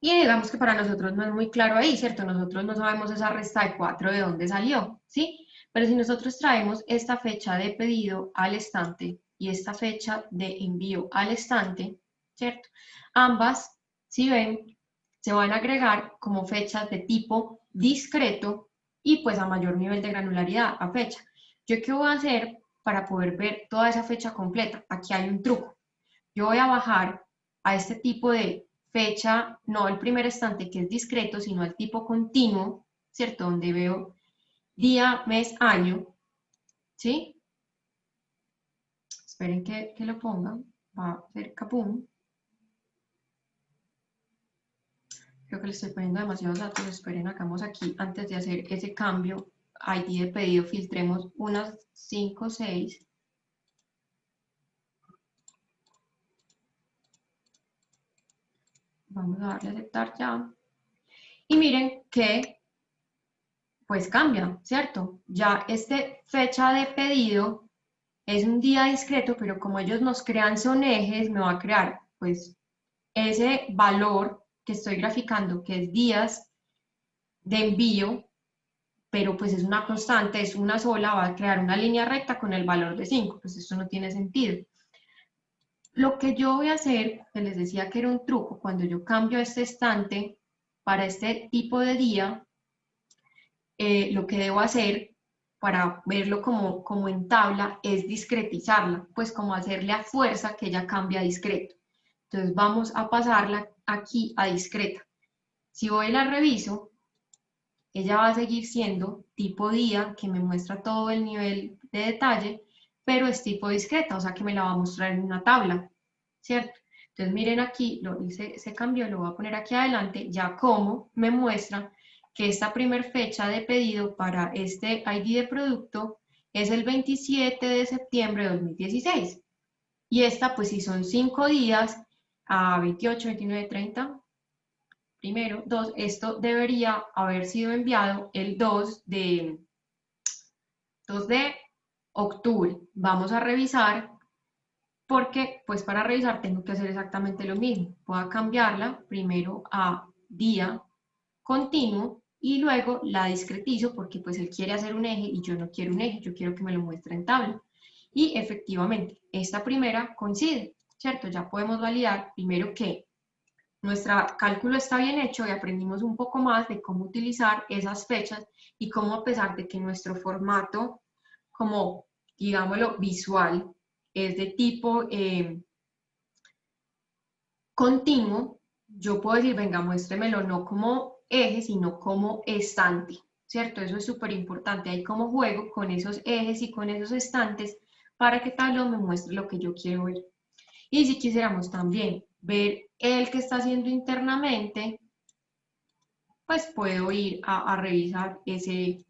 Y digamos que para nosotros no es muy claro ahí, ¿cierto? Nosotros no sabemos esa resta de 4 de dónde salió, ¿sí? Pero si nosotros traemos esta fecha de pedido al estante y esta fecha de envío al estante, ¿cierto? Ambas, si ven, se van a agregar como fechas de tipo discreto y pues a mayor nivel de granularidad a fecha. ¿Yo qué voy a hacer para poder ver toda esa fecha completa? Aquí hay un truco. Yo voy a bajar a este tipo de fecha, no el primer estante que es discreto, sino al tipo continuo, ¿cierto? Donde veo día, mes, año, ¿sí? Esperen que lo pongan, va a ser capum. Creo que le estoy poniendo demasiados datos, esperen, hagamos aquí, antes de hacer ese cambio, ID de pedido, filtremos unas 5 o 6. Vamos a darle a aceptar ya. Y miren que pues cambia, ¿cierto? Ya esta fecha de pedido es un día discreto, pero como ellos nos crean son ejes, me va a crear pues ese valor que estoy graficando, que es días de envío, pero pues es una constante, es una sola, va a crear una línea recta con el valor de 5, pues eso no tiene sentido. Lo que yo voy a hacer, que les decía que era un truco, cuando yo cambio este estante para este tipo de día, lo que debo hacer para verlo como en tabla es discretizarla, pues como hacerle a fuerza que ella cambie a discreto. Entonces vamos a pasarla aquí a discreta. Si voy y la reviso, ella va a seguir siendo tipo día, que me muestra todo el nivel de detalle, pero es tipo discreta, o sea que me la va a mostrar en una tabla, ¿cierto? Entonces miren aquí, se cambió, lo voy a poner aquí adelante, ya como me muestra que esta primer fecha de pedido para este ID de producto es el 27 de septiembre de 2016. Y esta, pues si son 5 días, a 28, 29, 30, primero, 2, esto debería haber sido enviado el 2 de octubre. Vamos a revisar, porque pues para revisar tengo que hacer exactamente lo mismo. Voy a cambiarla primero a día continuo y luego la discretizo porque pues él quiere hacer un eje y yo no quiero un eje, yo quiero que me lo muestre en tabla. Y efectivamente, esta primera coincide, ¿cierto? Ya podemos validar primero que nuestro cálculo está bien hecho y aprendimos un poco más de cómo utilizar esas fechas y cómo, a pesar de que nuestro formato, como digámoslo, visual, es de tipo continuo, yo puedo decir, venga, muéstremelo no como eje, sino como estante, ¿cierto? Eso es súper importante. Ahí como juego con esos ejes y con esos estantes para que Tableau me muestre lo que yo quiero ver. Y si quisiéramos también ver el que está haciendo internamente, pues puedo ir a revisar ese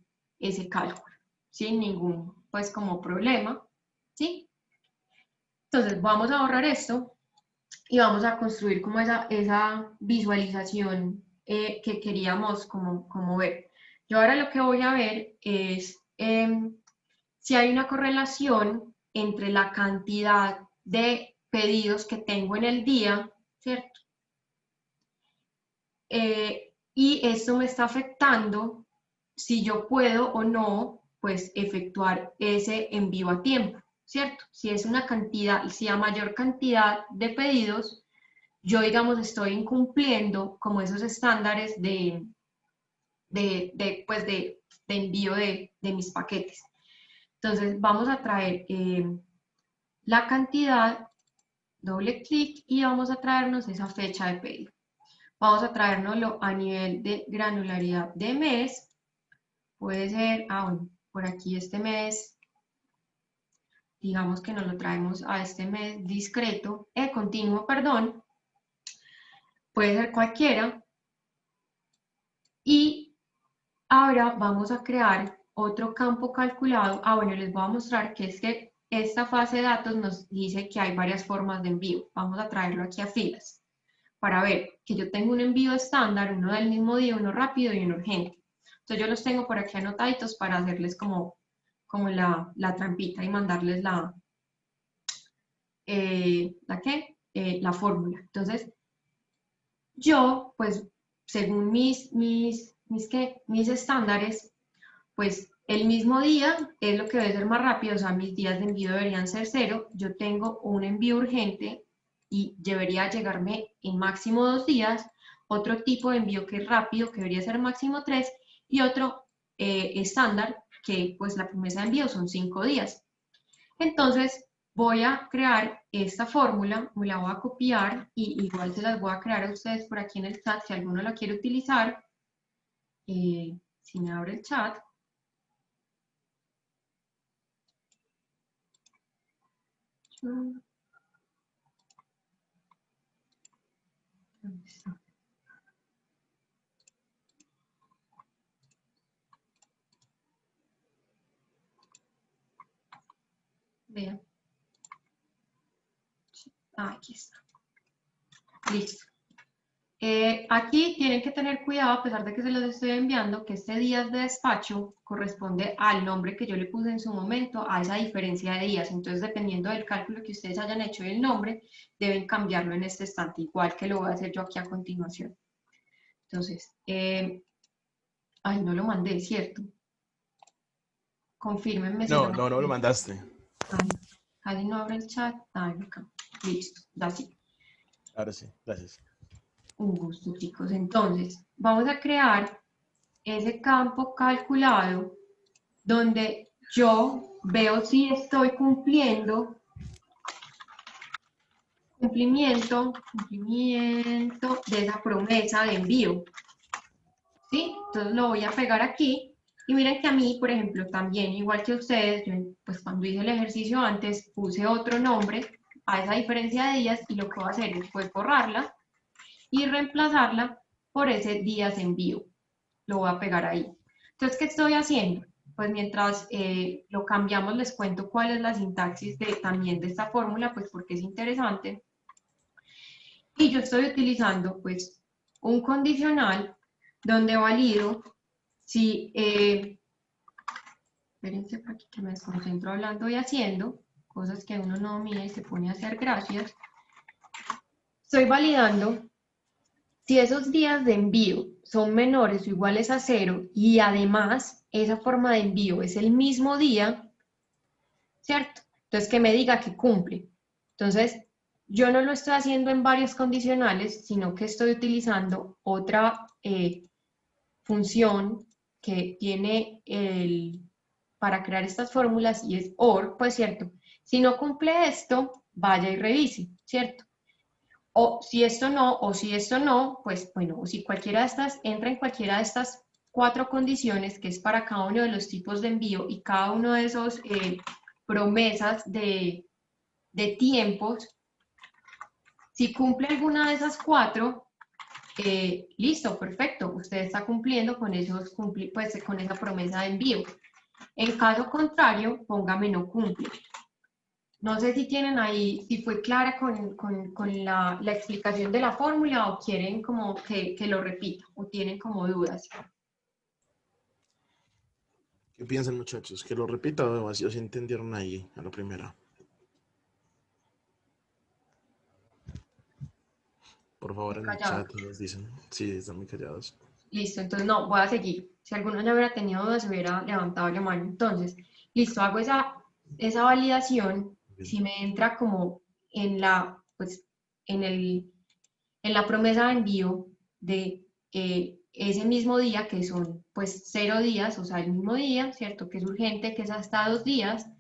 cálculo sin ningún, pues como problema, ¿sí? Entonces vamos a borrar esto y vamos a construir como esa visualización que queríamos como ver. Yo ahora lo que voy a ver es si hay una correlación entre la cantidad de pedidos que tengo en el día, ¿cierto? Y esto me está afectando si yo puedo o no, pues, efectuar ese envío a tiempo, ¿cierto? Si es una cantidad, si a mayor cantidad de pedidos, yo, digamos, estoy incumpliendo como esos estándares de envío de mis paquetes. Entonces, vamos a traer la cantidad, doble clic, y vamos a traernos esa fecha de pedido. Vamos a traérnoslo a nivel de granularidad de mes. Puede ser, bueno, por aquí este mes, digamos que nos lo traemos a este mes discreto, continuo, perdón. Puede ser cualquiera. Y ahora vamos a crear otro campo calculado. Bueno, les voy a mostrar que es que esta fase de datos nos dice que hay varias formas de envío. Vamos a traerlo aquí a filas para ver que yo tengo un envío estándar, uno del mismo día, uno rápido y uno urgente. Entonces yo los tengo por aquí anotaditos para hacerles como la trampita y mandarles la fórmula. Entonces yo, pues según mis estándares, pues El mismo día es lo que debe ser más rápido, o sea, mis días de envío deberían ser 0. Yo tengo un envío urgente y debería llegarme en máximo 2 días. Otro tipo de envío que es rápido, que debería ser máximo 3. Y otro estándar, que pues la promesa de envío son 5 días. Entonces, voy a crear esta fórmula, me la voy a copiar y igual se las voy a crear a ustedes por aquí en el chat si alguno la quiere utilizar. Si me abre el chat. Vean. Aquí está. Listo. Aquí tienen que tener cuidado, a pesar de que se los estoy enviando, que este días de despacho corresponde al nombre que yo le puse en su momento, a esa diferencia de días. Entonces, dependiendo del cálculo que ustedes hayan hecho del nombre, deben cambiarlo en este estante, igual que lo voy a hacer yo aquí a continuación. Entonces, ay, no lo mandé, ¿cierto? Confírmenme si No lo mandaste. Ay, casi no abre el chat. Ay, acá. Listo, ya sí. Ahora sí, gracias. Un gusto, chicos. Entonces, vamos a crear ese campo calculado donde yo veo si estoy cumplimiento de esa promesa de envío. ¿Sí? Entonces lo voy a pegar aquí. Y miren que a mí, por ejemplo, también, igual que ustedes, yo pues cuando hice el ejercicio antes, puse otro nombre a esa diferencia de días y lo que voy a hacer es pues borrarla y reemplazarla por ese días de envío. Lo voy a pegar ahí. Entonces, ¿qué estoy haciendo? Pues mientras lo cambiamos, les cuento cuál es la sintaxis también de esta fórmula, pues porque es interesante. Y yo estoy utilizando pues un condicional donde valido si, espérense por aquí que me desconcentro hablando y haciendo, cosas que uno no mira y se pone a hacer gracias. Estoy validando si esos días de envío son menores o iguales a 0 y además esa forma de envío es el mismo día, ¿cierto? Entonces que me diga que cumple. Entonces, yo no lo estoy haciendo en varios condicionales, sino que estoy utilizando otra función que tiene para crear estas fórmulas y es OR, pues cierto. Si no cumple esto, vaya y revise, ¿cierto? O si esto no, pues bueno, o si cualquiera de estas entra en cualquiera de estas 4 condiciones, que es para cada uno de los tipos de envío y cada uno de esos promesas de tiempos, si cumple alguna de esas 4, listo, perfecto, usted está cumpliendo con pues, con esa promesa de envío. En caso contrario, póngame no cumple. No sé si tienen ahí, si fue clara con la explicación de la fórmula o quieren como que lo repita o tienen como dudas. ¿Qué piensan, muchachos? ¿Que lo repita o así os entendieron ahí a la primera? Por favor, en el chat nos dicen. Sí, están muy callados. Listo, entonces no, voy a seguir. Si alguno ya hubiera tenido dudas, se hubiera levantado la mano. Entonces, listo, hago esa validación. Si me entra como en la, pues, en la promesa de envío de ese mismo día, que son pues 0 días, o sea, el mismo día, ¿cierto? Que es urgente, que es hasta 2 días,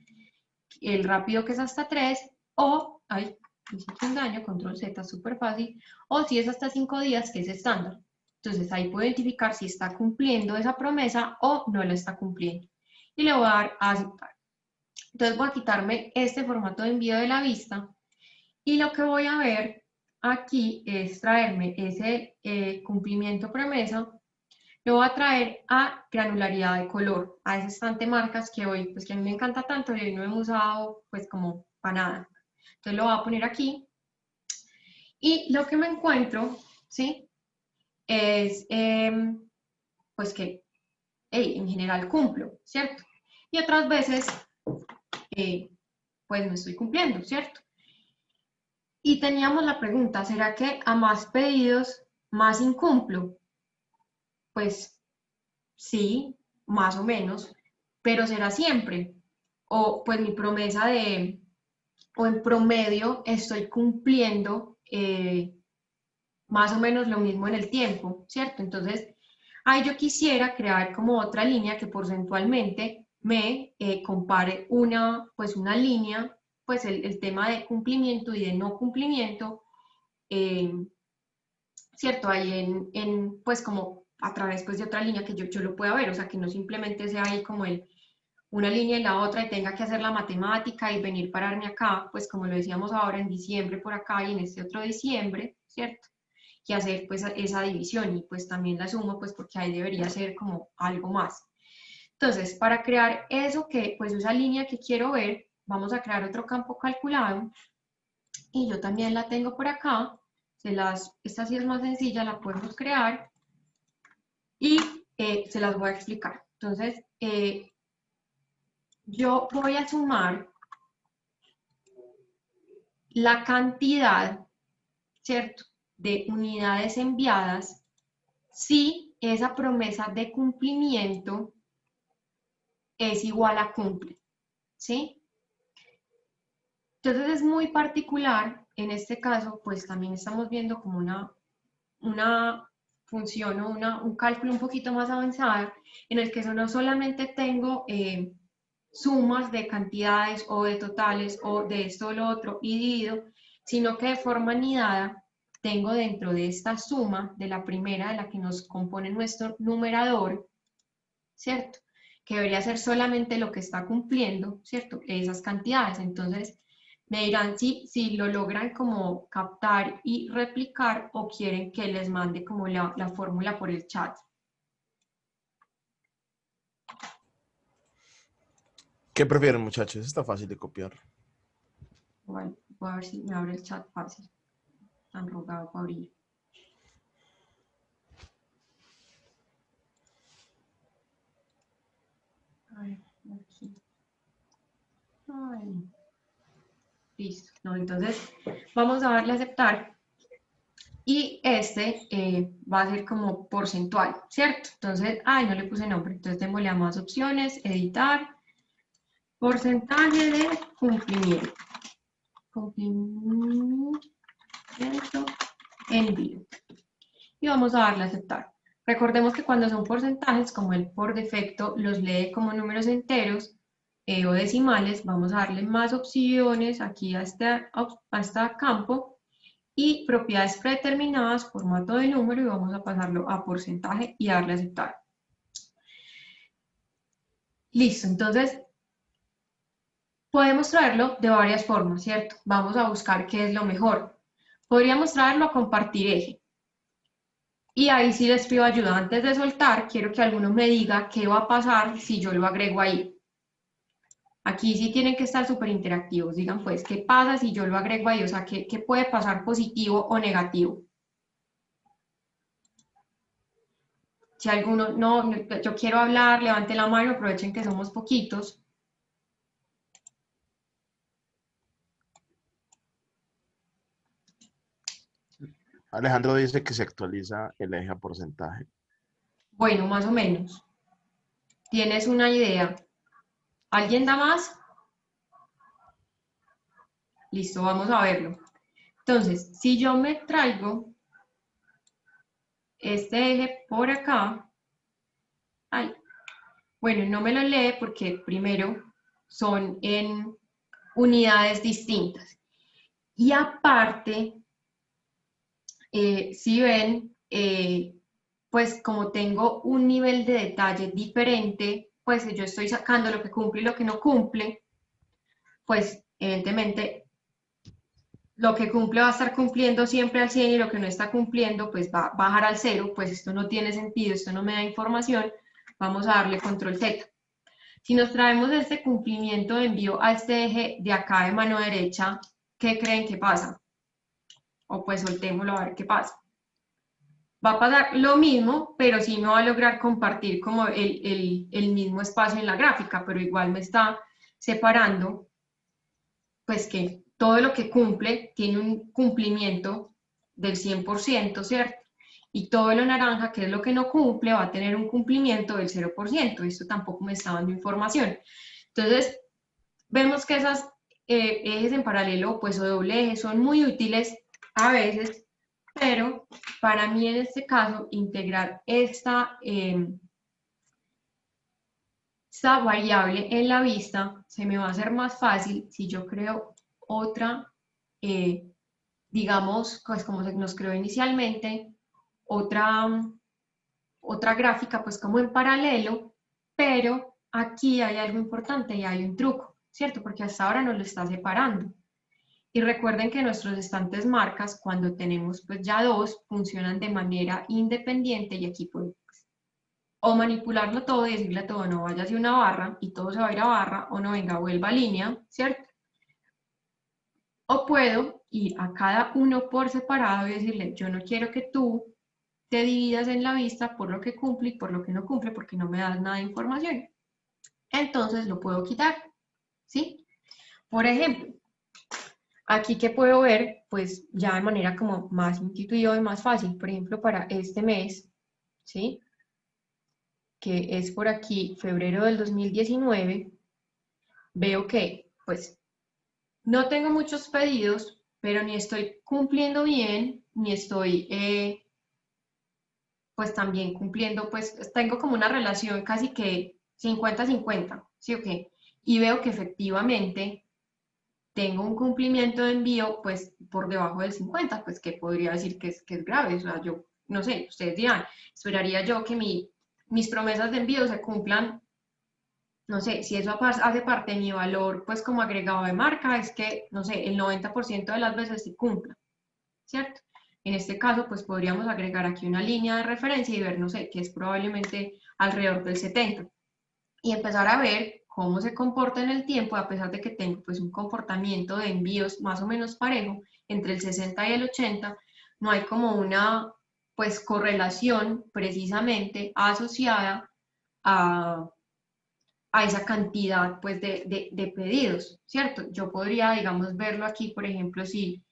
el rápido que es hasta 3, o, ay, hice un daño, control Z, súper fácil, o si es hasta 5 días, que es estándar. Entonces ahí puedo identificar si está cumpliendo esa promesa o no la está cumpliendo. Y le voy a dar a aceptar. Entonces voy a quitarme este formato de envío de la vista y lo que voy a ver aquí es traerme ese cumplimiento promesa, lo voy a traer a granularidad de color, a ese estante marcas que hoy, pues que a mí me encanta tanto y hoy no hemos usado pues como para nada. Entonces lo voy a poner aquí y lo que me encuentro, ¿sí? Es pues que en general cumplo, ¿cierto? Y otras veces pues no estoy cumpliendo, ¿cierto? Y teníamos la pregunta, ¿será que a más pedidos, más incumplo? Pues sí, más o menos. pero será siempre. O pues mi promesa de, o en promedio estoy cumpliendo más o menos lo mismo en el tiempo, ¿cierto? Entonces, ahí yo quisiera crear como otra línea que porcentualmente me compare pues una línea, pues el tema de cumplimiento y de no cumplimiento, ¿cierto? Ahí pues como a través pues de otra línea que yo lo pueda ver, o sea, que no simplemente sea ahí como una línea y la otra y tenga que hacer la matemática y venir pararme acá, pues como lo decíamos ahora en diciembre por acá y en este otro diciembre, ¿cierto? Y hacer pues esa división y pues también la sumo pues porque ahí debería ser como algo más. Entonces, para crear eso que, pues esa línea que quiero ver, vamos a crear otro campo calculado y yo también la tengo por acá. Esta sí es más sencilla, la podemos crear y se las voy a explicar. Entonces, yo voy a sumar la cantidad, ¿cierto?, de unidades enviadas si esa promesa de cumplimiento es igual a cumple, ¿sí? Entonces es muy particular, en este caso, pues también estamos viendo como una función o un cálculo un poquito más avanzado, en el que no solamente tengo sumas de cantidades o de totales o de esto o lo otro y dividido, sino que de forma anidada tengo dentro de esta suma, de la primera, de la que nos compone nuestro numerador, ¿cierto? Que debería ser solamente lo que está cumpliendo, ¿cierto? Esas cantidades. Entonces, me dirán si lo logran como captar y replicar o quieren que les mande como la fórmula por el chat. ¿Qué prefieren, muchachos? Está fácil de copiar. Bueno, voy a ver si me abre el chat fácil. Tan rogado para abrir. A ver, aquí. Ay. Listo. No, entonces, vamos a darle a aceptar. Y este va a ser como porcentual, ¿cierto? Entonces, ay, no le puse nombre. Entonces, démosle a más opciones, editar, porcentaje de cumplimiento. Cumplimiento envío. Y vamos a darle a aceptar. Recordemos que cuando son porcentajes, como él por defecto los lee como números enteros o decimales, vamos a darle más opciones aquí a este campo y propiedades predeterminadas, formato de número, y vamos a pasarlo a porcentaje y darle a aceptar. Listo, entonces podemos traerlo de varias formas, ¿cierto? Vamos a buscar qué es lo mejor. Podríamos traerlo a compartir eje. Y ahí sí les pido ayuda. Antes de soltar, quiero que alguno me diga qué va a pasar si yo lo agrego ahí. Aquí sí tienen que estar súper interactivos. Digan pues, ¿qué pasa si yo lo agrego ahí? O sea, ¿qué puede pasar positivo o negativo? Si alguno, no, yo quiero hablar, levante la mano, aprovechen que somos poquitos. Alejandro dice que se actualiza el eje a porcentaje. Bueno, más o menos. ¿Tienes una idea? ¿Alguien da más? Listo, vamos a verlo. Entonces, si yo me traigo este eje por acá, ay, bueno, no me lo lee porque primero son en unidades distintas. Y aparte, si ven, pues como tengo un nivel de detalle diferente, pues yo estoy sacando lo que cumple y lo que no cumple, pues evidentemente lo que cumple va a estar cumpliendo siempre al 100 y lo que no está cumpliendo pues va a bajar al 0, pues esto no tiene sentido, esto no me da información, vamos a darle control Z. Si nos traemos este cumplimiento de envío a este eje de acá de mano derecha, ¿qué creen que pasa? O pues soltémoslo a ver qué pasa. Va a pasar lo mismo, pero sí me va a lograr compartir como el mismo espacio en la gráfica, pero igual me está separando, pues que todo lo que cumple tiene un cumplimiento del 100%, ¿cierto? y todo lo naranja, que es lo que no cumple, va a tener un cumplimiento del 0%. Esto tampoco me está dando información. Entonces, vemos que esas ejes en paralelo, pues o doble eje, son muy útiles a veces, pero para mí en este caso, integrar esta variable en la vista se me va a hacer más fácil si yo creo otra, digamos, pues como se nos creó inicialmente, otra gráfica pues como en paralelo, pero aquí hay algo importante y hay un truco, ¿cierto? Porque hasta ahora nos lo está separando. Y recuerden que nuestros estantes marcas, cuando tenemos pues ya dos, funcionan de manera independiente y aquí puedo o manipularlo todo y decirle a todo, no vaya hacia una barra y todo se va a ir a barra, o no, venga, vuelva a línea, ¿cierto? O puedo ir a cada uno por separado y decirle, yo no quiero que tú te dividas en la vista por lo que cumple y por lo que no cumple, porque no me das nada de información. Entonces lo puedo quitar, ¿sí? Por ejemplo, aquí que puedo ver, pues ya de manera como más intuitiva y más fácil, por ejemplo, para este mes, ¿sí? Que es por aquí, febrero del 2019, veo que, pues, no tengo muchos pedidos, pero ni estoy cumpliendo bien, ni estoy, pues, también cumpliendo, pues, tengo como una relación casi que 50-50, ¿sí o qué? Y veo que efectivamente tengo un cumplimiento de envío, pues, por debajo del 50, pues, que podría decir que es grave, o sea, yo, no sé, ustedes dirán, esperaría yo que mis promesas de envío se cumplan. No sé, si eso hace parte de mi valor, pues como agregado de marca, es que, no sé, el 90% de las veces se cumpla, ¿cierto? En este caso, pues podríamos agregar aquí una línea de referencia y ver, no sé, que es probablemente alrededor del 70. Y empezar a ver cómo se comporta en el tiempo, a pesar de que tengo pues un comportamiento de envíos más o menos parejo, entre el 60 y el 80, no hay como una pues correlación precisamente asociada a esa cantidad pues de pedidos, ¿cierto? Yo podría, digamos, verlo aquí, por ejemplo, si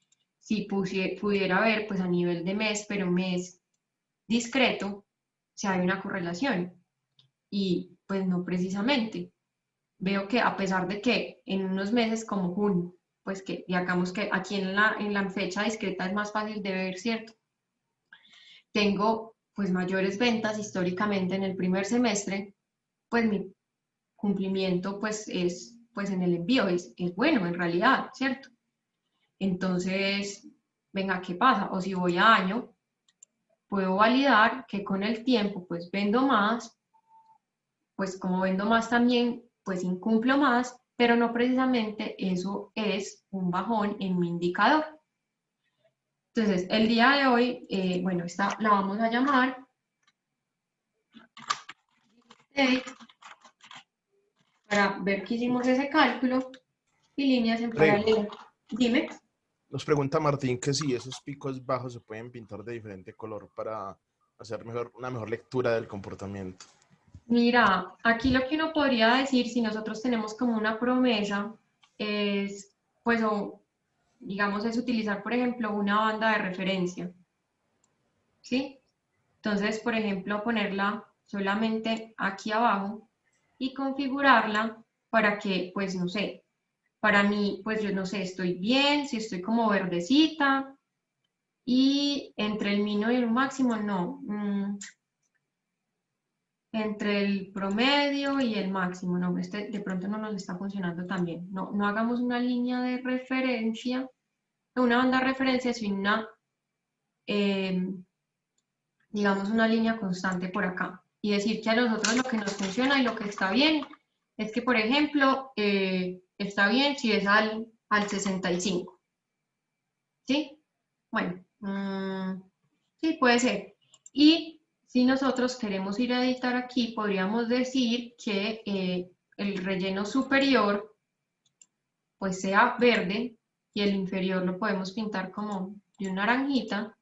pudiera ver pues a nivel de mes, pero mes discreto, si hay una correlación. Y pues no precisamente. Veo que a pesar de que en unos meses como junio, pues que digamos que aquí en la fecha discreta es más fácil de ver, ¿cierto? Tengo pues mayores ventas históricamente en el primer semestre, pues mi cumplimiento pues es pues en el envío es bueno en realidad, ¿cierto? Entonces, venga, ¿qué pasa? O si voy a año, puedo validar que con el tiempo pues vendo más, pues como vendo más también pues incumplo más, pero no precisamente eso es un bajón en mi indicador. Entonces, el día de hoy, bueno, esta la vamos a llamar para ver que hicimos ese cálculo y líneas en Prego. paralelo. Dime. Nos pregunta Martín que si esos picos bajos se pueden pintar de diferente color para hacer una mejor lectura del comportamiento. Mira, aquí lo que uno podría decir, si nosotros tenemos como una promesa, es, pues, o, digamos, es utilizar, por ejemplo, una banda de referencia, ¿sí? Entonces, por ejemplo, ponerla solamente aquí abajo y configurarla para que, pues, no sé, para mí, pues, yo no sé, estoy bien, si estoy como verdecita y entre el mínimo y el máximo, no. Entre el promedio y el máximo. No, este de pronto no nos está funcionando tan bien. No, no hagamos una línea de referencia, una banda de referencia, sino una, digamos, una línea constante por acá. Y decir que a nosotros lo que nos funciona y lo que está bien es que, por ejemplo, está bien si es al 65. ¿Sí? Bueno, sí, puede ser. Y si nosotros queremos ir a editar aquí, podríamos decir que el relleno superior pues sea verde y el inferior lo podemos pintar como de una naranjita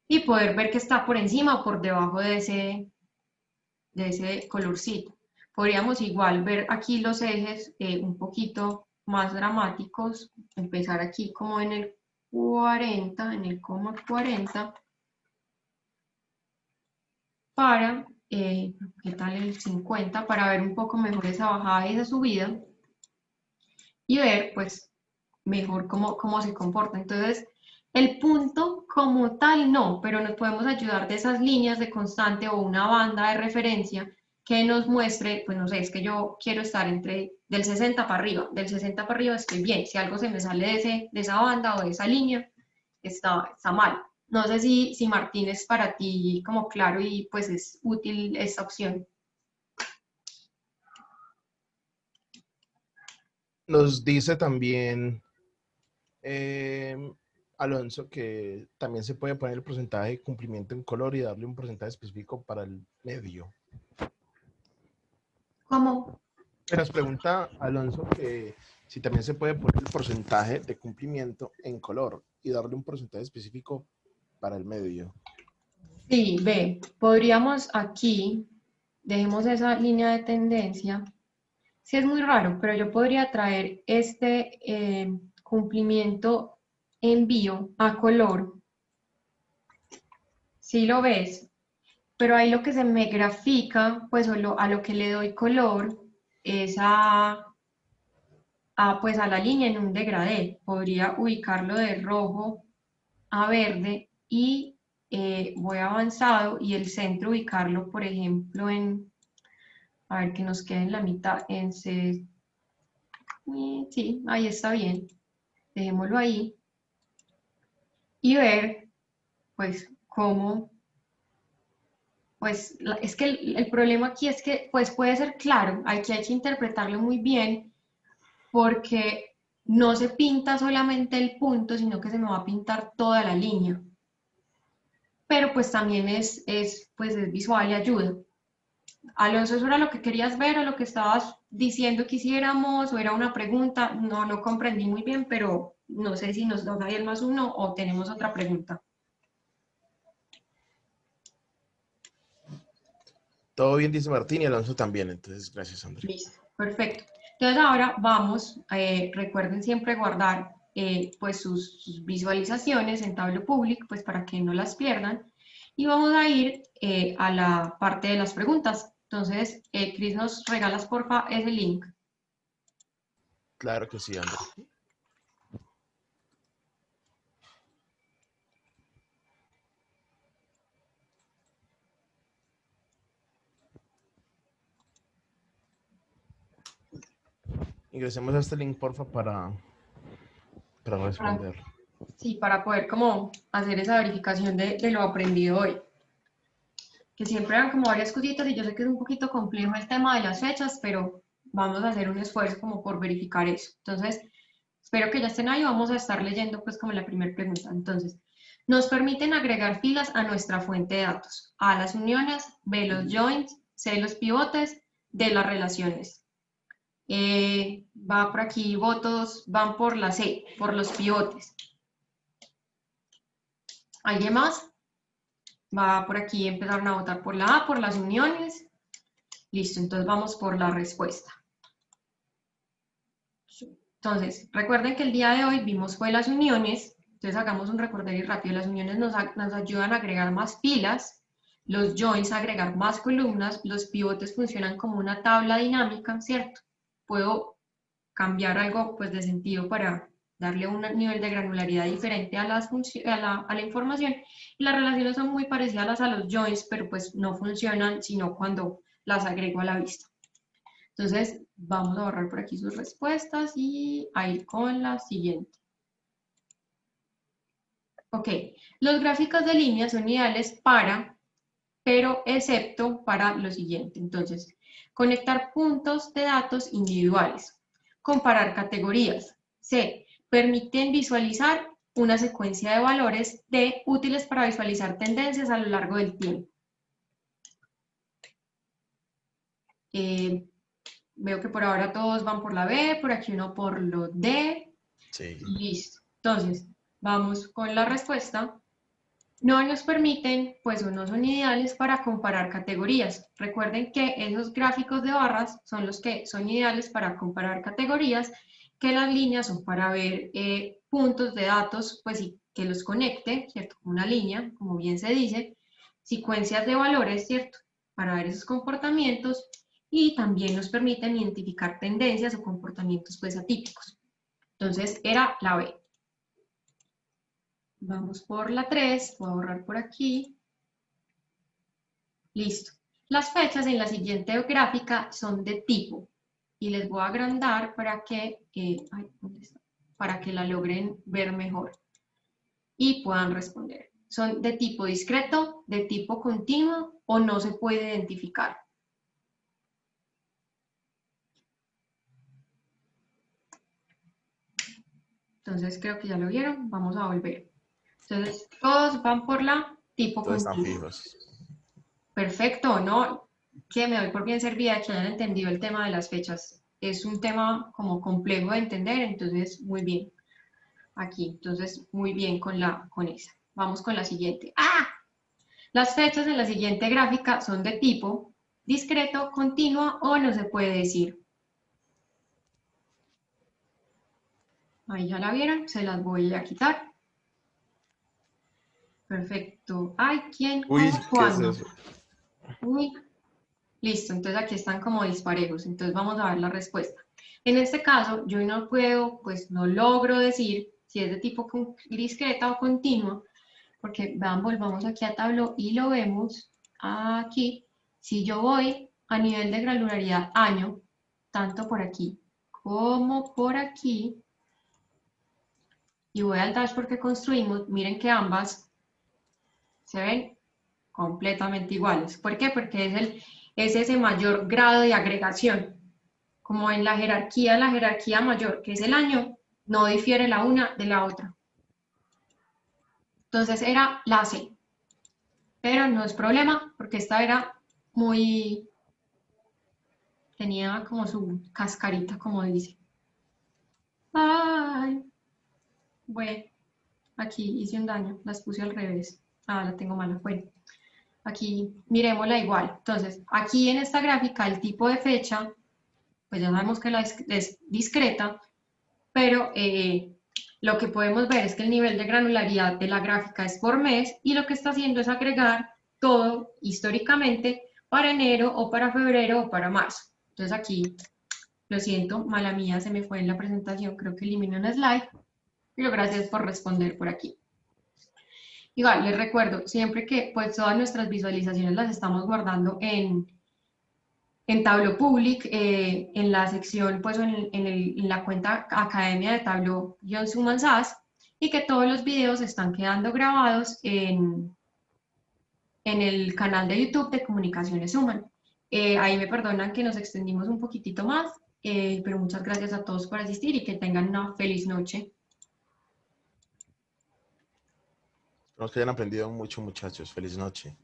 y poder ver que está por encima o por debajo de ese colorcito. Podríamos igual ver aquí los ejes un poquito más dramáticos, empezar aquí como en el 40, en el coma 40, para, ¿qué tal el 50? Para ver un poco mejor esa bajada y esa subida y ver pues mejor cómo se comporta. Entonces, el punto como tal no, pero nos podemos ayudar de esas líneas de constante o una banda de referencia que nos muestre, pues no sé, es que yo quiero estar entre del 60 para arriba, del 60 para arriba estoy bien, si algo se me sale de esa banda o de esa línea, está mal. No sé si Martín es para ti como claro y pues es útil esta opción. Nos dice también Alonso que también se puede poner el porcentaje de cumplimiento en color y darle un porcentaje específico para el medio. ¿Cómo? Nos pregunta Alonso que si también se puede poner el porcentaje de cumplimiento en color y darle un porcentaje específico para el medio. Sí, ve, podríamos aquí, dejemos esa línea de tendencia. Sí, es muy raro, pero yo podría traer este cumplimiento envío a color, si lo ves, pero ahí lo que se me grafica, pues a lo que le doy color es pues a la línea en un degradé. Podría ubicarlo de rojo a verde y voy avanzado y el centro ubicarlo, por ejemplo, a ver que nos quede en la mitad, sí, ahí está bien, dejémoslo ahí y ver, pues, cómo, pues, es que el problema aquí es que, pues, puede ser claro, hay que interpretarlo muy bien porque no se pinta solamente el punto, sino que se me va a pintar toda la línea. Pero pues también pues, es visual y ayuda. Alonso, ¿eso era lo que querías ver o lo que estabas diciendo que hiciéramos o era una pregunta? No lo comprendí muy bien, pero no sé si nos da ahí el +1 o tenemos otra pregunta. Todo bien, dice Martín, y Alonso también. Entonces, gracias, André. Listo, perfecto. Entonces ahora vamos, recuerden siempre guardar pues sus visualizaciones en Tableau Public, pues para que no las pierdan. Y vamos a ir a la parte de las preguntas. Entonces, Cris, ¿nos regalas porfa ese link? Claro que sí, André. Ingresemos a este link, porfa, para responder. Sí, para poder como hacer esa verificación de lo aprendido hoy. Que siempre eran como varias cositas y yo sé que es un poquito complejo el tema de las fechas, pero vamos a hacer un esfuerzo como por verificar eso. Entonces, espero que ya estén ahí, vamos a estar leyendo pues como la primera pregunta. Entonces, nos permiten agregar filas a nuestra fuente de datos. A las uniones, B los joins, C los pivotes, D las relaciones. Va por aquí, votos van por la C, por los pivotes. ¿Alguien más? Va por aquí, empezaron a votar por la A, por las uniones. Listo, entonces vamos por la respuesta. Entonces, recuerden que el día de hoy vimos fue las uniones. Entonces hagamos un recorderis rápido. Las uniones nos ayudan a agregar más filas, los joins a agregar más columnas, los pivotes funcionan como una tabla dinámica, ¿cierto? Puedo cambiar algo pues de sentido para darle un nivel de granularidad diferente a la información. Y las relaciones son muy parecidas a los joins, pero pues no funcionan sino cuando las agrego a la vista. Entonces, vamos a borrar por aquí sus respuestas y a ir con la siguiente. Ok, los gráficos de líneas son ideales pero excepto para lo siguiente. Entonces, conectar puntos de datos individuales, comparar categorías. C, permiten visualizar una secuencia de valores. D, útiles para visualizar tendencias a lo largo del tiempo. Veo que por ahora todos van por la B, por aquí uno por lo D. Sí. Listo. Entonces, vamos con la respuesta. No nos permiten, pues no son ideales para comparar categorías. Recuerden que esos gráficos de barras son los que son ideales para comparar categorías, que las líneas son para ver puntos de datos, pues y que los conecte, ¿cierto? Una línea, como bien se dice, secuencias de valores, ¿cierto? Para ver esos comportamientos y también nos permiten identificar tendencias o comportamientos pues atípicos. Entonces era la B. Vamos por la 3, voy a borrar por aquí. Listo. Las fechas en la siguiente gráfica son de tipo y les voy a agrandar para que, ¿dónde está? Para que la logren ver mejor y puedan responder. Son de tipo discreto, de tipo continuo o no se puede identificar. Entonces creo que ya lo vieron, vamos a volver. Entonces todos van por la tipo Todos están continuo. fijos. Perfecto, ¿no? Que me doy por bien servida que hayan entendido el tema de las fechas. Es un tema como complejo de entender, entonces muy bien. Aquí, entonces muy bien con esa. Vamos con la siguiente. ¡Ah! Las fechas en la siguiente gráfica son de tipo discreto, continuo o no se puede decir. Ahí ya la vieron, se las voy a quitar. Perfecto. Ay, ¿quién? Uy, ¿Cómo? ¿qué es ¿Cuándo? eso? Uy, listo, entonces aquí están como disparejos, entonces vamos a ver la respuesta. En este caso, yo no puedo, pues no logro decir si es de tipo discreta o continua, porque vean, volvamos aquí a Tableau y lo vemos aquí. Si yo voy a nivel de granularidad año, tanto por aquí como por aquí, y voy al dashboard que construimos, miren que ambas se ven completamente iguales. ¿Por qué? Porque es ese mayor grado de agregación. Como en la jerarquía mayor, que es el año, no difiere la una de la otra. Entonces era la C. Pero no es problema, porque esta era muy... tenía como su cascarita, como dice. Ay, bueno, aquí hice un daño, las puse al revés. Ah, la tengo mala, bueno. Aquí miremosla igual. Entonces, aquí en esta gráfica, el tipo de fecha, pues ya sabemos que es discreta, pero lo que podemos ver es que el nivel de granularidad de la gráfica es por mes y lo que está haciendo es agregar todo históricamente para enero o para febrero o para marzo. Entonces aquí, lo siento, mala mía, se me fue en la presentación, creo que eliminé un slide, pero gracias por responder por aquí. Igual, les recuerdo, siempre que pues todas nuestras visualizaciones las estamos guardando en Tableau Public, en la sección, pues en la cuenta Academia de Tableau-Human SAS, y que todos los videos están quedando grabados en el canal de YouTube de Comunicaciones Human. Ahí me perdonan que nos extendimos un poquitito más, pero muchas gracias a todos por asistir y que tengan una feliz noche. Espero que hayan aprendido mucho, muchachos. Feliz noche.